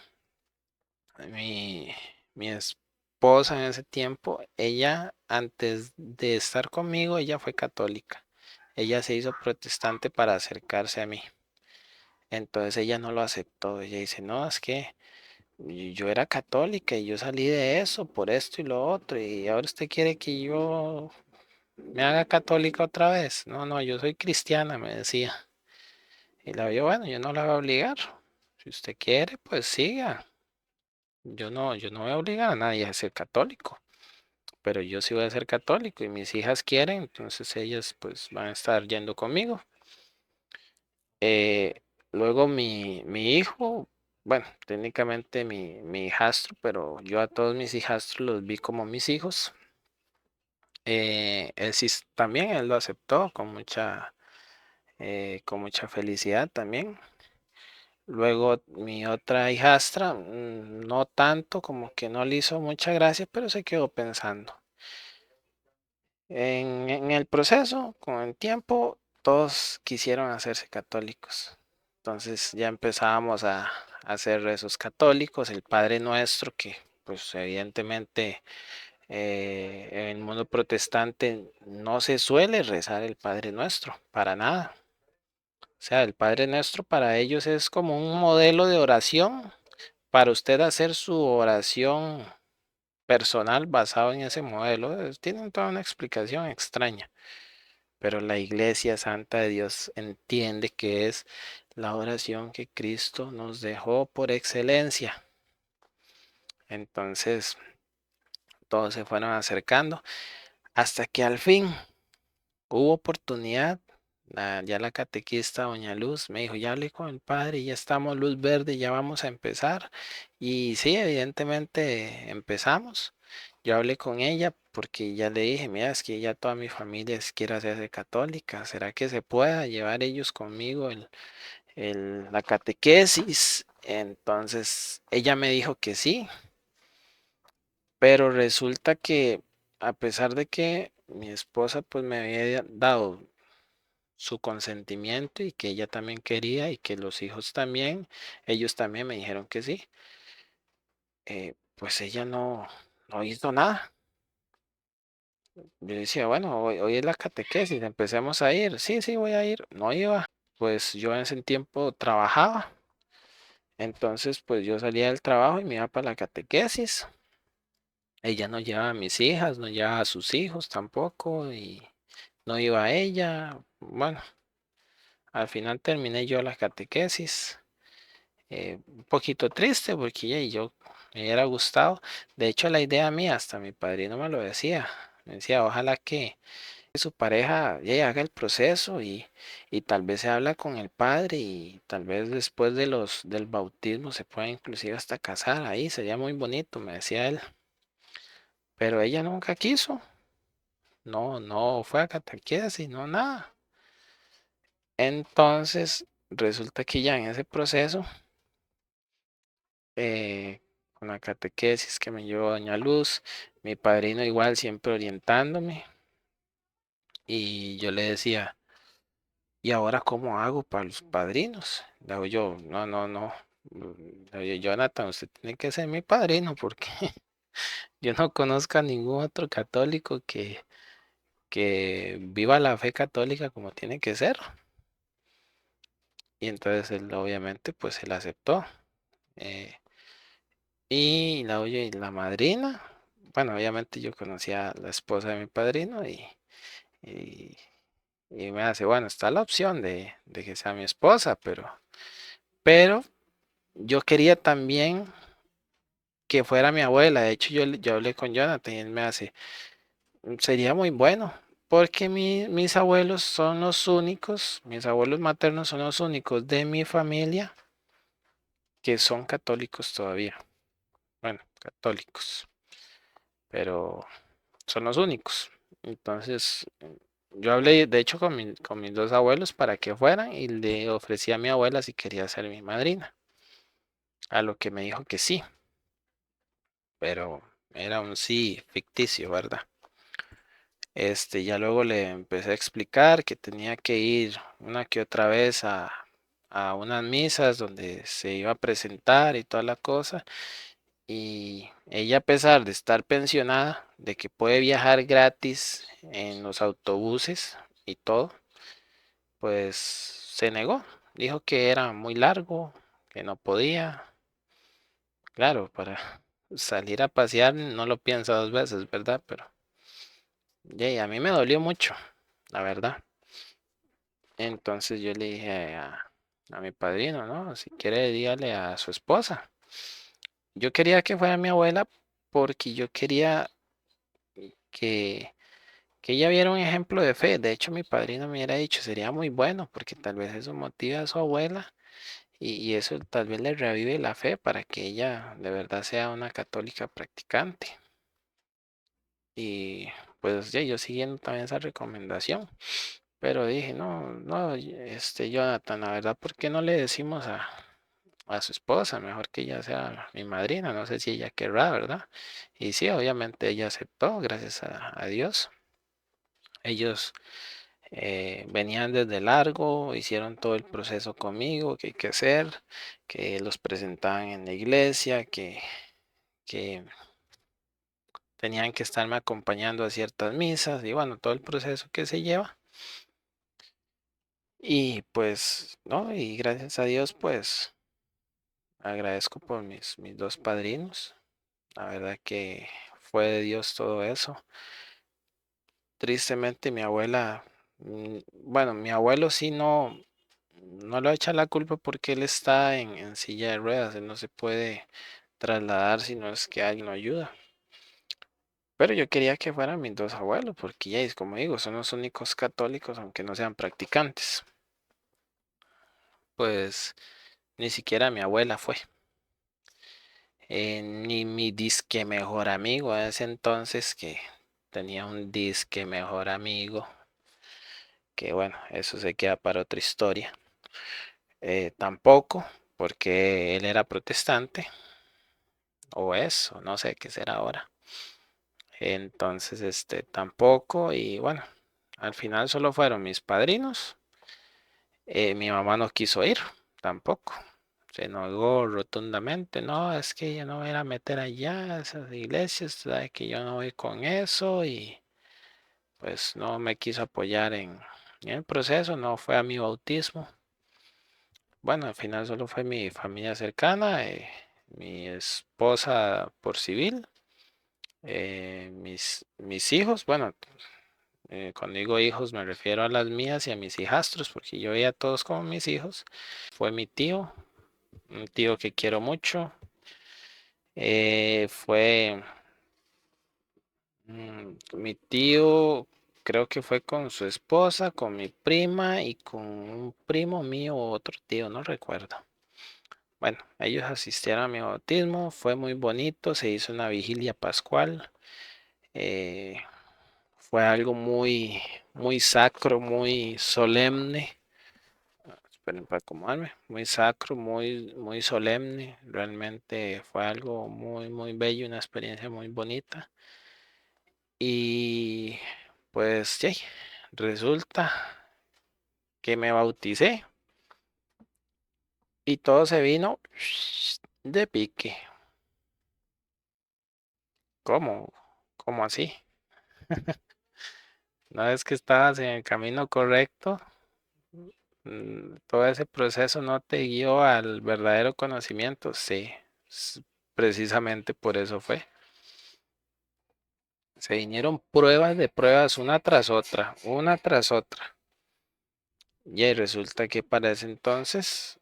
Mi, mi esposa en ese tiempo, ella antes de estar conmigo, ella fue católica. Ella se hizo protestante para acercarse a mí. Entonces ella no lo aceptó. Ella dice, no, es que yo era católica y yo salí de eso por esto y lo otro. Y ahora usted quiere que yo me haga católica otra vez. No, no, yo soy cristiana, me decía. Y la yo, bueno, yo no la voy a obligar. Si usted quiere, pues siga. Yo no voy a obligar a nadie a ser católico. Pero yo sí voy a ser católico y mis hijas quieren, entonces ellas pues van a estar yendo conmigo. Eh, Luego mi hijo, bueno, técnicamente mi hijastro, pero yo a todos mis hijastros los vi como mis hijos. Él sí también, él lo aceptó con mucha felicidad también. Luego mi otra hijastra, no tanto, como que no le hizo mucha gracia, pero se quedó pensando. En el proceso, con el tiempo, todos quisieron hacerse católicos. Entonces ya empezábamos a hacer rezos católicos, el Padre Nuestro, que pues evidentemente en el mundo protestante no se suele rezar el Padre Nuestro, para nada. O sea, el Padre Nuestro para ellos es como un modelo de oración, para usted hacer su oración personal basado en ese modelo. Tienen toda una explicación extraña. Pero la Iglesia Santa de Dios entiende que es la oración que Cristo nos dejó por excelencia. Entonces, todos se fueron acercando hasta que al fin hubo oportunidad. Ya la catequista Doña Luz me dijo, ya hablé con el padre, ya estamos luz verde, ya vamos a empezar. Y sí, evidentemente empezamos. Yo hablé con ella porque ya le dije, mira, es que ya toda mi familia quiere hacerse católica. ¿Será que se pueda llevar ellos conmigo la catequesis? Entonces ella me dijo que sí, pero resulta que a pesar de que mi esposa pues me había dado su consentimiento y que ella también quería y que los hijos también, ellos también me dijeron que sí, pues ella no hizo nada. Yo decía, bueno, hoy es la catequesis, empecemos a ir. Sí, sí, voy a ir. No iba. Pues yo en ese tiempo trabajaba. Entonces, pues yo salía del trabajo y me iba para la catequesis. Ella no llevaba a mis hijas, no llevaba a sus hijos tampoco y no iba a ella. Bueno, al final terminé yo la catequesis. Un poquito triste porque yo me hubiera gustado. De hecho, la idea mía, hasta mi padrino me lo decía. Me decía, ojalá su pareja ya haga el proceso y tal vez se habla con el padre y tal vez después del bautismo se pueda inclusive hasta casar ahí, sería muy bonito, me decía él. Pero ella nunca quiso, no fue a catequesis, no nada. Entonces, resulta que ya en ese proceso, con la catequesis que me llevó Doña Luz, mi padrino igual siempre orientándome, y yo le decía, ¿y ahora cómo hago para los padrinos? Le digo yo, no. Le digo, Jonathan, usted tiene que ser mi padrino porque yo no conozco a ningún otro católico que viva la fe católica como tiene que ser. Y entonces él obviamente pues él aceptó. eh, y oye, y la madrina, bueno, obviamente yo conocía a la esposa de mi padrino y, y me hace, bueno, está la opción de que sea mi esposa, pero yo quería también que fuera mi abuela. De hecho, yo hablé con Jonathan y él me hace, sería muy bueno, porque mis abuelos son los únicos, mis abuelos maternos son los únicos de mi familia que son católicos todavía. Bueno, católicos, pero son los únicos. Entonces, yo hablé, de hecho, con mis dos abuelos para que fueran y le ofrecí a mi abuela si quería ser mi madrina, a lo que me dijo que sí, pero era un sí ficticio, ¿verdad? Ya luego le empecé a explicar que tenía que ir una que otra vez a unas misas donde se iba a presentar y toda la cosa. Y ella, a pesar de estar pensionada, de que puede viajar gratis en los autobuses y todo, pues se negó. Dijo que era muy largo, que no podía. Claro, para salir a pasear no lo piensa dos veces, ¿verdad? Pero a mí me dolió mucho, la verdad. Entonces yo le dije a mi padrino, ¿no? Si quiere, dígale a su esposa. Yo quería que fuera mi abuela porque yo quería que, que ella viera un ejemplo de fe. De hecho, mi padrino me hubiera dicho, sería muy bueno porque tal vez eso motive a su abuela y eso tal vez le revive la fe para que ella de verdad sea una católica practicante. Y pues yo siguiendo también esa recomendación. Pero dije, no, Jonathan, la verdad, ¿por qué no le decimos a su esposa? Mejor que ella sea mi madrina, no sé si ella querrá, ¿verdad? Y sí, obviamente ella aceptó, gracias a Dios. Ellos venían desde largo, hicieron todo el proceso conmigo, que hay que hacer, que los presentaban en la iglesia, que tenían que estarme acompañando a ciertas misas y bueno, todo el proceso que se lleva. Y pues, no, y gracias a Dios, pues agradezco por mis dos padrinos. La verdad que fue de Dios todo eso. Tristemente mi abuela, bueno, mi abuelo sí no lo echa la culpa porque él está en silla de ruedas, él no se puede trasladar si no es que alguien lo ayuda. Pero yo quería que fueran mis dos abuelos, porque ya es como digo, son los únicos católicos, aunque no sean practicantes. Pues ni siquiera mi abuela fue. Ni mi disque mejor amigo a ese entonces, que tenía un disque mejor amigo, que bueno, eso se queda para otra historia. Tampoco, porque él era protestante, o eso, no sé qué será ahora. Entonces, tampoco, y bueno, al final solo fueron mis padrinos. Mi mamá no quiso ir, tampoco. Se negó rotundamente, no, es que yo no voy a ir a meter allá a esas iglesias, sabe que yo no voy con eso y pues no me quiso apoyar en el proceso, no fue a mi bautismo. Bueno, al final solo fue mi familia cercana, mi esposa por civil, mis hijos, bueno, cuando digo hijos me refiero a las mías y a mis hijastros, porque yo veía a todos como mis hijos. Fue mi tío, un tío que quiero mucho. Fue mi tío, creo que fue con su esposa, con mi prima y con un primo mío o otro tío, no recuerdo. Bueno, ellos asistieron a mi bautismo, fue muy bonito, se hizo una vigilia pascual, eh, fue algo muy sacro, muy solemne. Esperen para acomodarme, muy sacro, muy solemne, realmente fue algo muy bello, una experiencia muy bonita. Y pues sí, resulta que me bauticé y todo se vino de pique. ¿Cómo? ¿Cómo así? No es que estabas en el camino correcto. Todo ese proceso no te guió al verdadero conocimiento. Sí, precisamente por eso fue. Se vinieron pruebas de pruebas una tras otra. Y ahí resulta que para ese entonces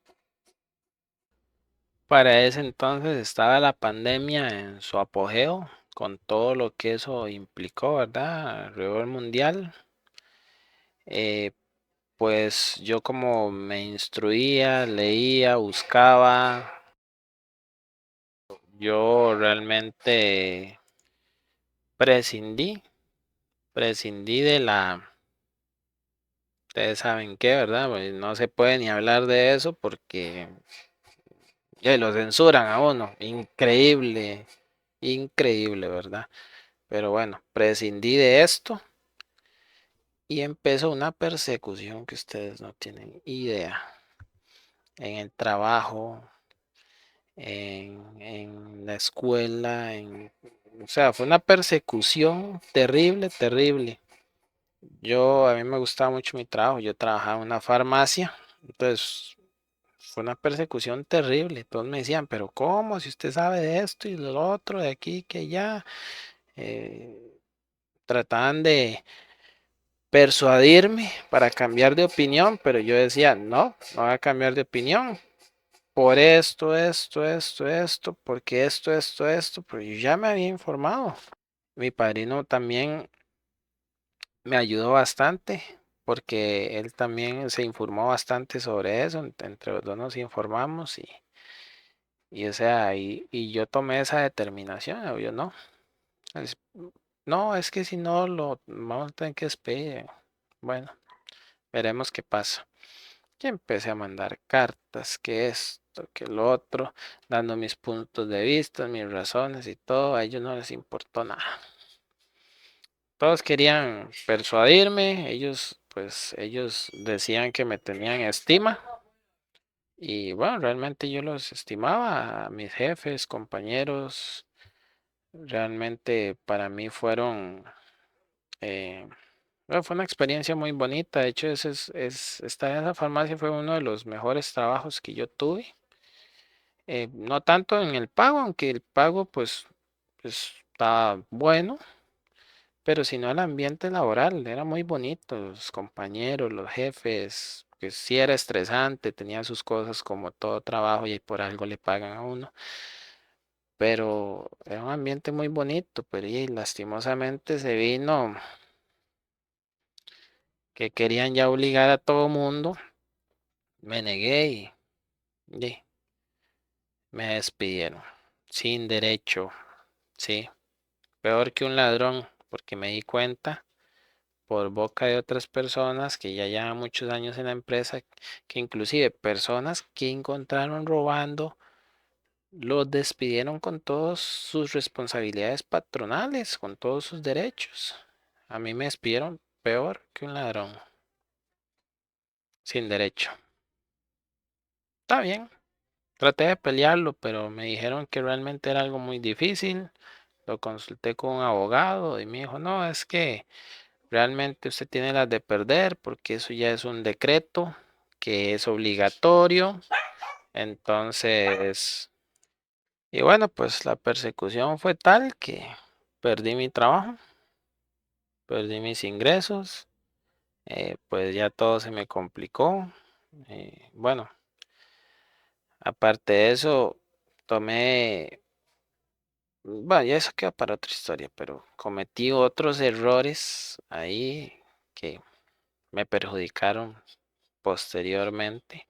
estaba la pandemia en su apogeo, con todo lo que eso implicó, ¿verdad? Alrededor mundial. Eh, pues yo como me instruía, leía, buscaba, yo realmente prescindí, prescindí de ustedes saben qué, ¿verdad? Pues no se puede ni hablar de eso porque ya lo censuran a uno. Increíble, increíble, ¿verdad? Pero bueno, prescindí de esto y empezó una persecución que ustedes no tienen idea. En el trabajo, en la escuela, o sea, fue una persecución terrible, terrible. A mí me gustaba mucho mi trabajo, yo trabajaba en una farmacia, entonces fue una persecución terrible. Todos me decían, pero ¿cómo? Si usted sabe de esto y de lo otro, de aquí, que allá. Eh, Trataban de persuadirme para cambiar de opinión, pero yo decía, no, no voy a cambiar de opinión. Por esto, porque esto, pero yo ya me había informado. Mi padrino también me ayudó bastante, porque él también se informó bastante sobre eso, entre los dos nos informamos y o sea, y yo tomé esa determinación, yo no, es- no, es que si no lo vamos a tener que despedir. Bueno, veremos qué pasa. Y empecé a mandar cartas, que esto, que lo otro, dando mis puntos de vista, mis razones y todo. A ellos no les importó nada. Todos querían persuadirme, ellos decían que me tenían estima. Y bueno, realmente yo los estimaba, a mis jefes, compañeros, realmente para mí eh, bueno, fue una experiencia muy bonita. De hecho, estar en esa farmacia fue uno de los mejores trabajos que yo tuve. No tanto en el pago, aunque el pago pues estaba bueno, pero sino el ambiente laboral, era muy bonito, los compañeros, los jefes, que sí era estresante, tenía sus cosas como todo trabajo y por algo le pagan a uno, pero era un ambiente muy bonito, pero y lastimosamente se vino que querían ya obligar a todo mundo, me negué y me despidieron, sin derecho, sí. Peor que un ladrón, porque me di cuenta por boca de otras personas que ya llevan muchos años en la empresa, que inclusive personas que encontraron robando, los despidieron con todas sus responsabilidades patronales, con todos sus derechos. A mí me despidieron peor que un ladrón, sin derecho. Está bien, traté de pelearlo, pero me dijeron que realmente era algo muy difícil. Lo consulté con un abogado y me dijo, no, es que realmente usted tiene las de perder porque eso ya es un decreto que es obligatorio. Entonces, y bueno, pues la persecución fue tal que perdí mi trabajo, perdí mis ingresos, pues ya todo se me complicó. Bueno, aparte de eso, tomé Vaya, eso queda para otra historia, pero cometí otros errores ahí que me perjudicaron posteriormente.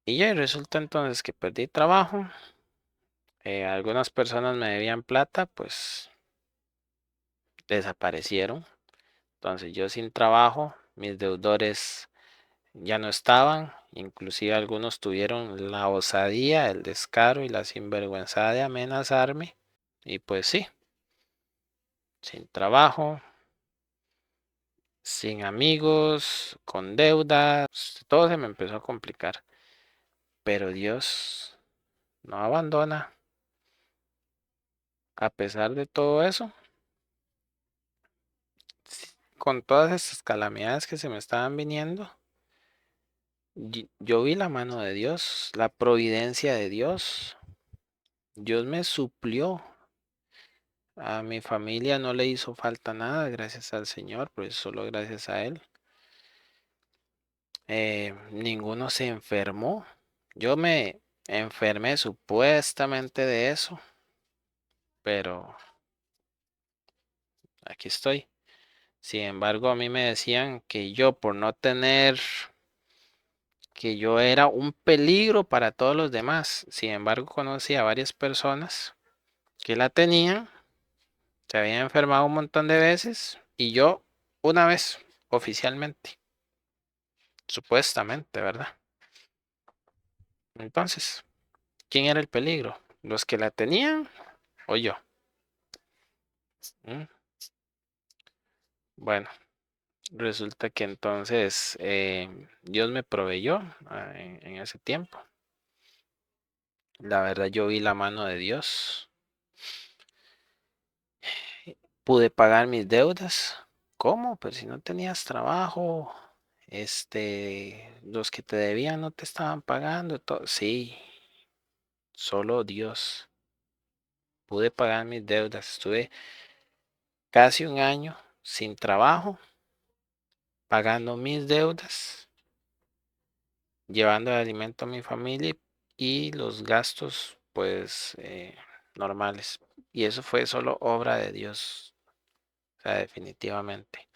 Y ya resulta entonces que perdí trabajo. Algunas personas me debían plata, pues desaparecieron. Entonces yo sin trabajo, mis deudores ya no estaban. Inclusive algunos tuvieron la osadía, el descaro y la sinvergüenza de amenazarme. Y pues sí, sin trabajo, sin amigos, con deudas, todo se me empezó a complicar. Pero Dios no abandona. A pesar de todo eso, con todas estas calamidades que se me estaban viniendo, yo vi la mano de Dios, la providencia de Dios. Dios me suplió. A mi familia no le hizo falta nada, gracias al Señor, pues solo gracias a Él. Ninguno se enfermó. Yo me enfermé supuestamente de eso, pero aquí estoy. Sin embargo, a mí me decían que yo por no tener, que yo era un peligro para todos los demás. Sin embargo, conocí a varias personas que la tenían, se habían enfermado un montón de veces y yo una vez, oficialmente, supuestamente, ¿verdad? Entonces, ¿quién era el peligro? ¿Los que la tenían o yo? ¿Mm? Bueno, resulta que entonces Dios me proveyó en ese tiempo. La verdad, yo vi la mano de Dios. Pude pagar mis deudas. ¿Cómo? Pues si no tenías trabajo, los que te debían no te estaban pagando. Sí, solo Dios. Pude pagar mis deudas. Estuve casi un año sin trabajo, pagando mis deudas, llevando el alimento a mi familia y los gastos, pues, normales. Y eso fue solo obra de Dios, o sea, definitivamente.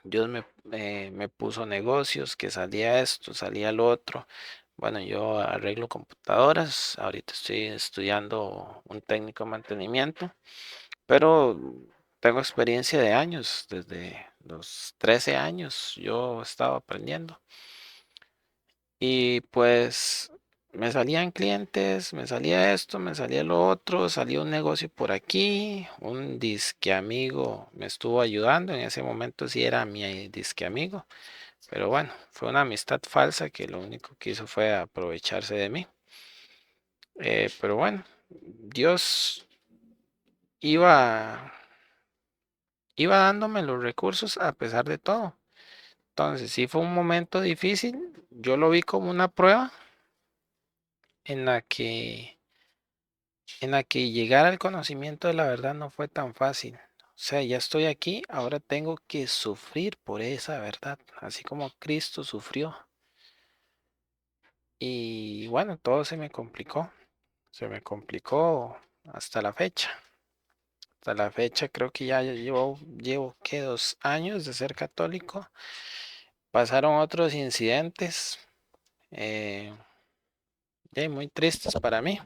Dios me puso negocios, que salía esto, salía lo otro. Bueno, yo arreglo computadoras, ahorita estoy estudiando un técnico de mantenimiento, pero tengo experiencia de años, desde los 13 años yo estaba aprendiendo. Y pues me salían clientes, me salía esto, me salía lo otro, salía un negocio por aquí, un disque amigo me estuvo ayudando, en ese momento sí era mi disque amigo, pero bueno, fue una amistad falsa que lo único que hizo fue aprovecharse de mí. Pero bueno, Dios iba, iba dándome los recursos a pesar de todo. Entonces, sí fue un momento difícil, yo lo vi como una prueba en la que llegar al conocimiento de la verdad no fue tan fácil. O sea, ya estoy aquí, ahora tengo que sufrir por esa verdad, así como Cristo sufrió. Y bueno, todo se me complicó hasta la fecha. Hasta la fecha creo que ya llevo ¿qué? 2 años de ser católico. Pasaron otros incidentes eh, muy tristes para mí,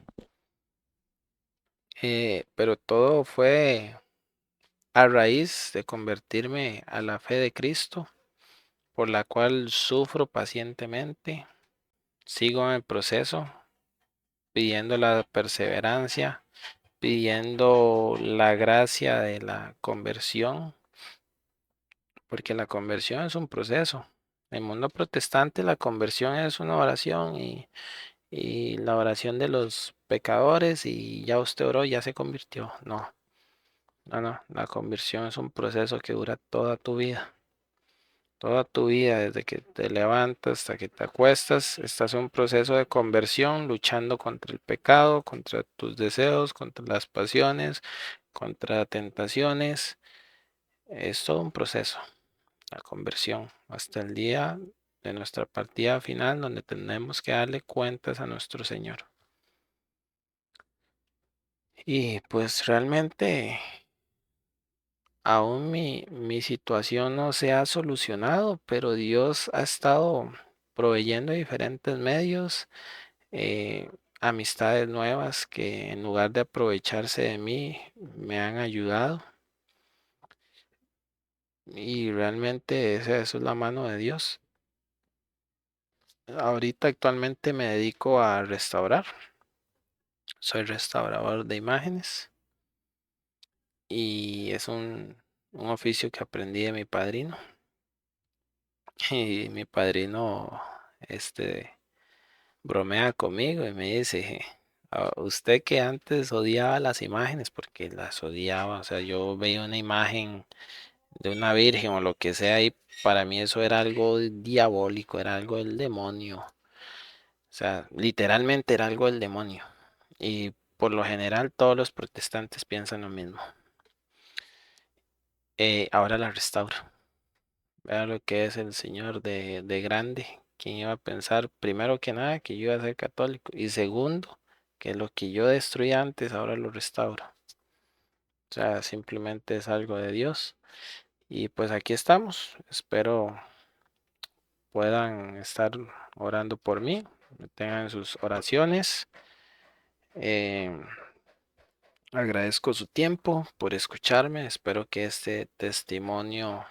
pero todo fue a raíz de convertirme a la fe de Cristo, por la cual sufro pacientemente, sigo en el proceso, pidiendo la perseverancia, pidiendo la gracia de la conversión, porque la conversión es un proceso. En el mundo protestante la conversión es una oración y la oración de los pecadores y ya usted oró, ya se convirtió. No, no, no, la conversión es un proceso que dura toda tu vida. Toda tu vida, desde que te levantas hasta que te acuestas, estás en un proceso de conversión, luchando contra el pecado, contra tus deseos, contra las pasiones, contra tentaciones. Es todo un proceso, la conversión, hasta el día de nuestra partida final, donde tenemos que darle cuentas a nuestro Señor. Y pues realmente aún mi situación no se ha solucionado, pero Dios ha estado proveyendo diferentes medios, eh, amistades nuevas que en lugar de aprovecharse de mí, me han ayudado. Y realmente eso es la mano de Dios. Ahorita actualmente me dedico a restaurar. Soy restaurador de imágenes y es un oficio que aprendí de mi padrino. Y mi padrino, este, bromea conmigo y me dice: Usted que antes odiaba las imágenes, porque las odiaba, o sea, yo veía una imagen de una virgen o lo que sea y para mí eso era algo diabólico, era algo del demonio, o sea, literalmente era algo del demonio. Y por lo general todos los protestantes piensan lo mismo. Ahora la restauro. Vea lo que es el Señor de grande. ¿Quién iba a pensar, primero que nada, que yo iba a ser católico? Y segundo, que lo que yo destruí antes, ahora lo restauro. O sea, simplemente es algo de Dios. Y pues aquí estamos. Espero puedan estar orando por mí, me tengan sus oraciones. Eh, Agradezco su tiempo por escucharme. Espero que este testimonio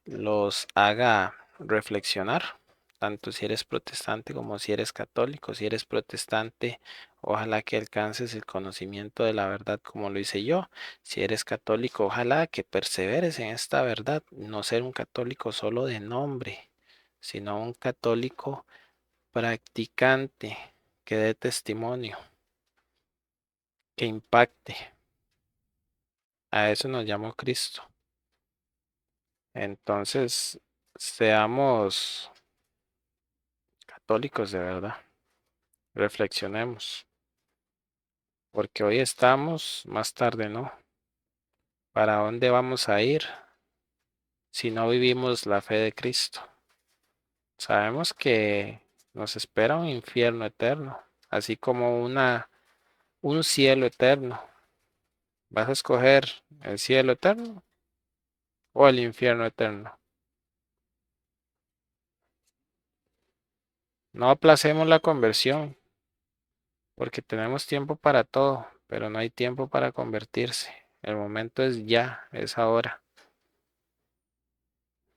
los haga reflexionar, tanto si eres protestante como si eres católico. Si eres protestante, ojalá que alcances el conocimiento de la verdad como lo hice yo. Si eres católico, ojalá que perseveres en esta verdad, no ser un católico solo de nombre, sino un católico practicante, que dé testimonio, que impacte. A eso nos llamó Cristo. Entonces, seamos católicos de verdad. Reflexionemos, porque hoy estamos, más tarde no. ¿Para dónde vamos a ir si no vivimos la fe de Cristo? Sabemos que nos espera un infierno eterno, así como un cielo eterno. ¿Vas a escoger el cielo eterno o el infierno eterno? No aplacemos la conversión, porque tenemos tiempo para todo, pero no hay tiempo para convertirse. El momento es ya, es ahora.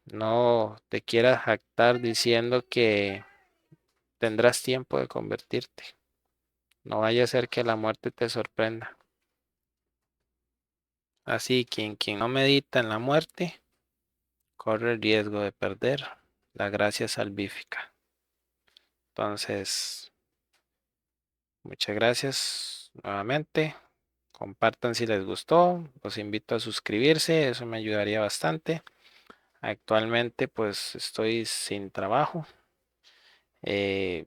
No te quieras jactar diciendo que tendrás tiempo de convertirte. No vaya a ser que la muerte te sorprenda. Así, quien no medita en la muerte, corre el riesgo de perder la gracia salvífica. Entonces, muchas gracias nuevamente. Compartan si les gustó. Los invito a suscribirse, eso me ayudaría bastante. Actualmente, pues estoy sin trabajo. Eh,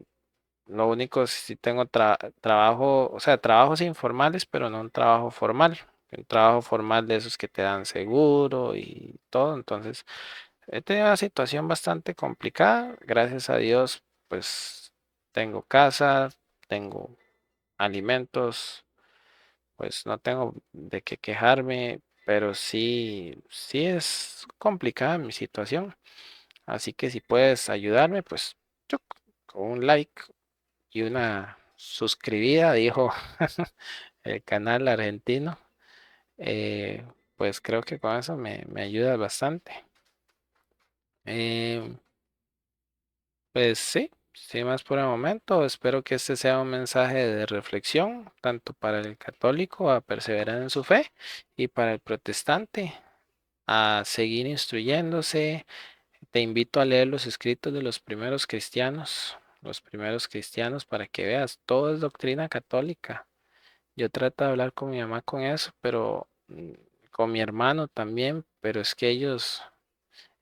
Lo único, si tengo trabajo, o sea, trabajos informales, pero no un trabajo formal. Un trabajo formal de esos que te dan seguro y todo. Entonces, he tenido una situación bastante complicada. Gracias a Dios, pues tengo casa, tengo alimentos, pues no tengo de qué quejarme, pero sí es complicada mi situación. Así que si puedes ayudarme, pues chuc, con un like y una suscribida, dijo el canal argentino. eh, pues creo que con eso me ayuda bastante. Eh, pues sí, sin más por el momento. Espero que este sea un mensaje de reflexión, tanto para el católico a perseverar en su fe y para el protestante a seguir instruyéndose. Te invito a leer los escritos de los primeros cristianos para que veas, todo es doctrina católica. Yo trato de hablar con mi mamá con eso, pero con mi hermano también, pero es que ellos,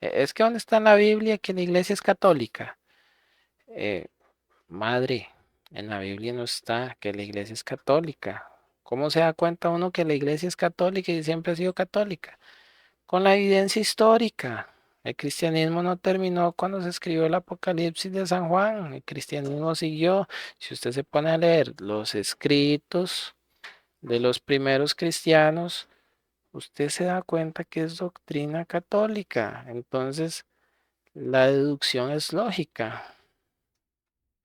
es que ¿dónde está en la Biblia que la iglesia es católica? Eh, Madre, en la Biblia no está que la iglesia es católica. ¿Cómo se da cuenta uno que la iglesia es católica y siempre ha sido católica? Con la evidencia histórica. El cristianismo no terminó cuando se escribió el Apocalipsis de San Juan. El cristianismo siguió. Si usted se pone a leer los escritos, de los primeros cristianos, usted se da cuenta que es doctrina católica. Entonces, la deducción es lógica.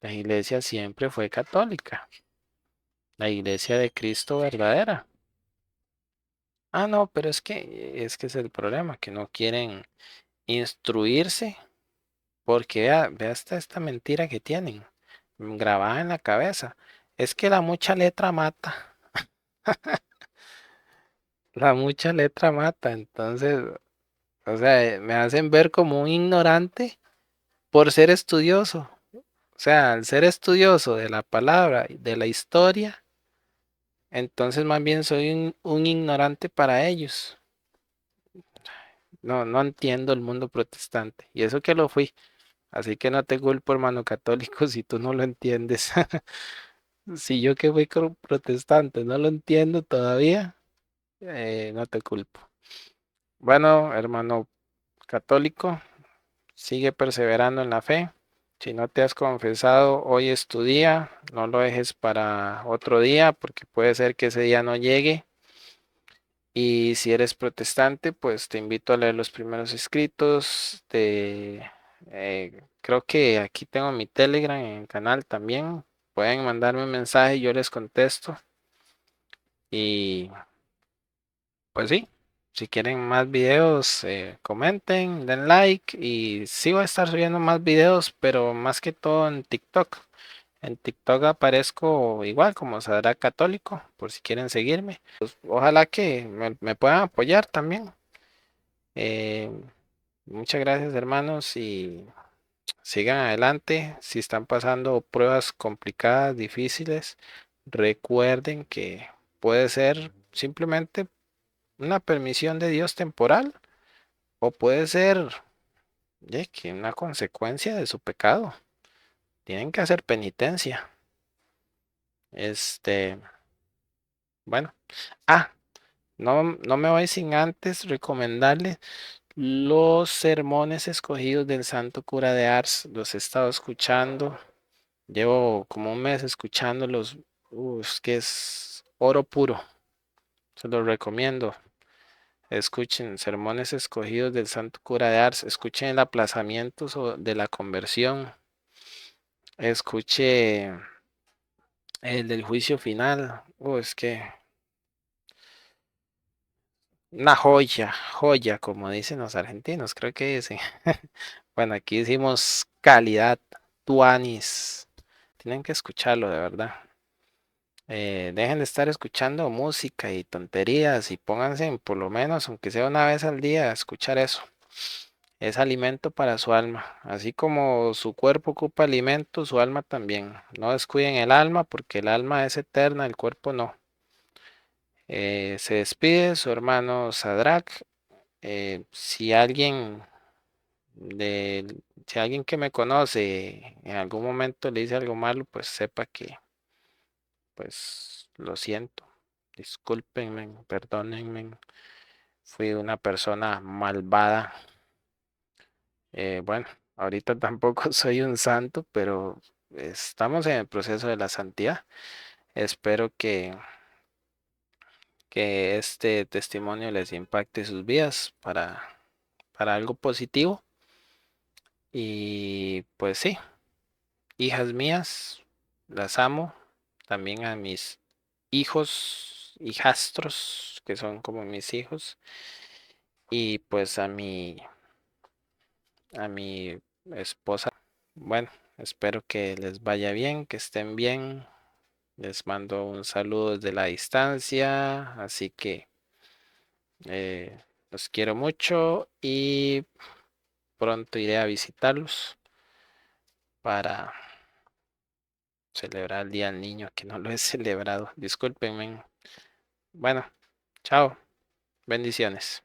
La iglesia siempre fue católica. La iglesia de Cristo verdadera. Ah, no, pero es que es el problema, que no quieren instruirse, porque vea esta mentira que tienen grabada en la cabeza. Es que la mucha letra mata, la mucha letra mata, entonces, o sea, me hacen ver como un ignorante por ser estudioso. O sea, al ser estudioso de la palabra y de la historia, entonces más bien soy un ignorante para ellos. No, no entiendo el mundo protestante. Y eso que lo fui. Así que no te culpo, hermano católico, si tú no lo entiendes. Si yo que fui protestante no lo entiendo todavía, no te culpo. Bueno, hermano católico, sigue perseverando en la fe. Si no te has confesado, hoy es tu día. No lo dejes para otro día, porque puede ser que ese día no llegue. Y si eres protestante, pues te invito a leer los primeros escritos creo que aquí tengo mi Telegram en el canal también. Pueden mandarme un mensaje, yo les contesto. Y pues sí, si quieren más videos, comenten, den like. Y sí voy a estar subiendo más videos, pero más que todo en TikTok. En TikTok aparezco igual como Sadra Católico, por si quieren seguirme. Pues, ojalá que me puedan apoyar también. Eh, Muchas gracias, hermanos, y sigan adelante. Si están pasando pruebas complicadas, difíciles, recuerden que puede ser simplemente una permisión de Dios temporal o puede ser que una consecuencia de su pecado. Tienen que hacer penitencia. Este, bueno, ah, no me voy sin antes recomendarles los sermones escogidos del Santo Cura de Ars. Los he estado escuchando. Llevo como un mes escuchándolos. Es que es oro puro. Se los recomiendo. Escuchen sermones escogidos del Santo Cura de Ars. Escuchen el aplazamiento de la conversión. Escuche el del juicio final. Es que una joya, joya, como dicen los argentinos, creo que dicen. Bueno, aquí decimos calidad, tuanis. Tienen que escucharlo de verdad. Dejen de estar escuchando música y tonterías y pónganse por lo menos, aunque sea una vez al día, a escuchar eso. Es alimento para su alma. Así como su cuerpo ocupa alimento, su alma también. No descuiden el alma porque el alma es eterna, el cuerpo no. Se despide su hermano Sadrach. Si alguien que me conoce en algún momento le dice algo malo, pues sepa que, pues lo siento. Discúlpenme, perdónenme. Fui una persona malvada. Bueno, ahorita tampoco soy un santo, pero estamos en el proceso de la santidad. Espero que este testimonio les impacte sus vidas para algo positivo. Y pues sí, hijas mías, las amo. También a mis hijos, hijastros, que son como mis hijos. Y pues a mi esposa. Bueno, espero que les vaya bien, que estén bien. Les mando un saludo desde la distancia, así que los quiero mucho y pronto iré a visitarlos para celebrar el Día del Niño, que no lo he celebrado. Discúlpenme. Bueno, chao. Bendiciones.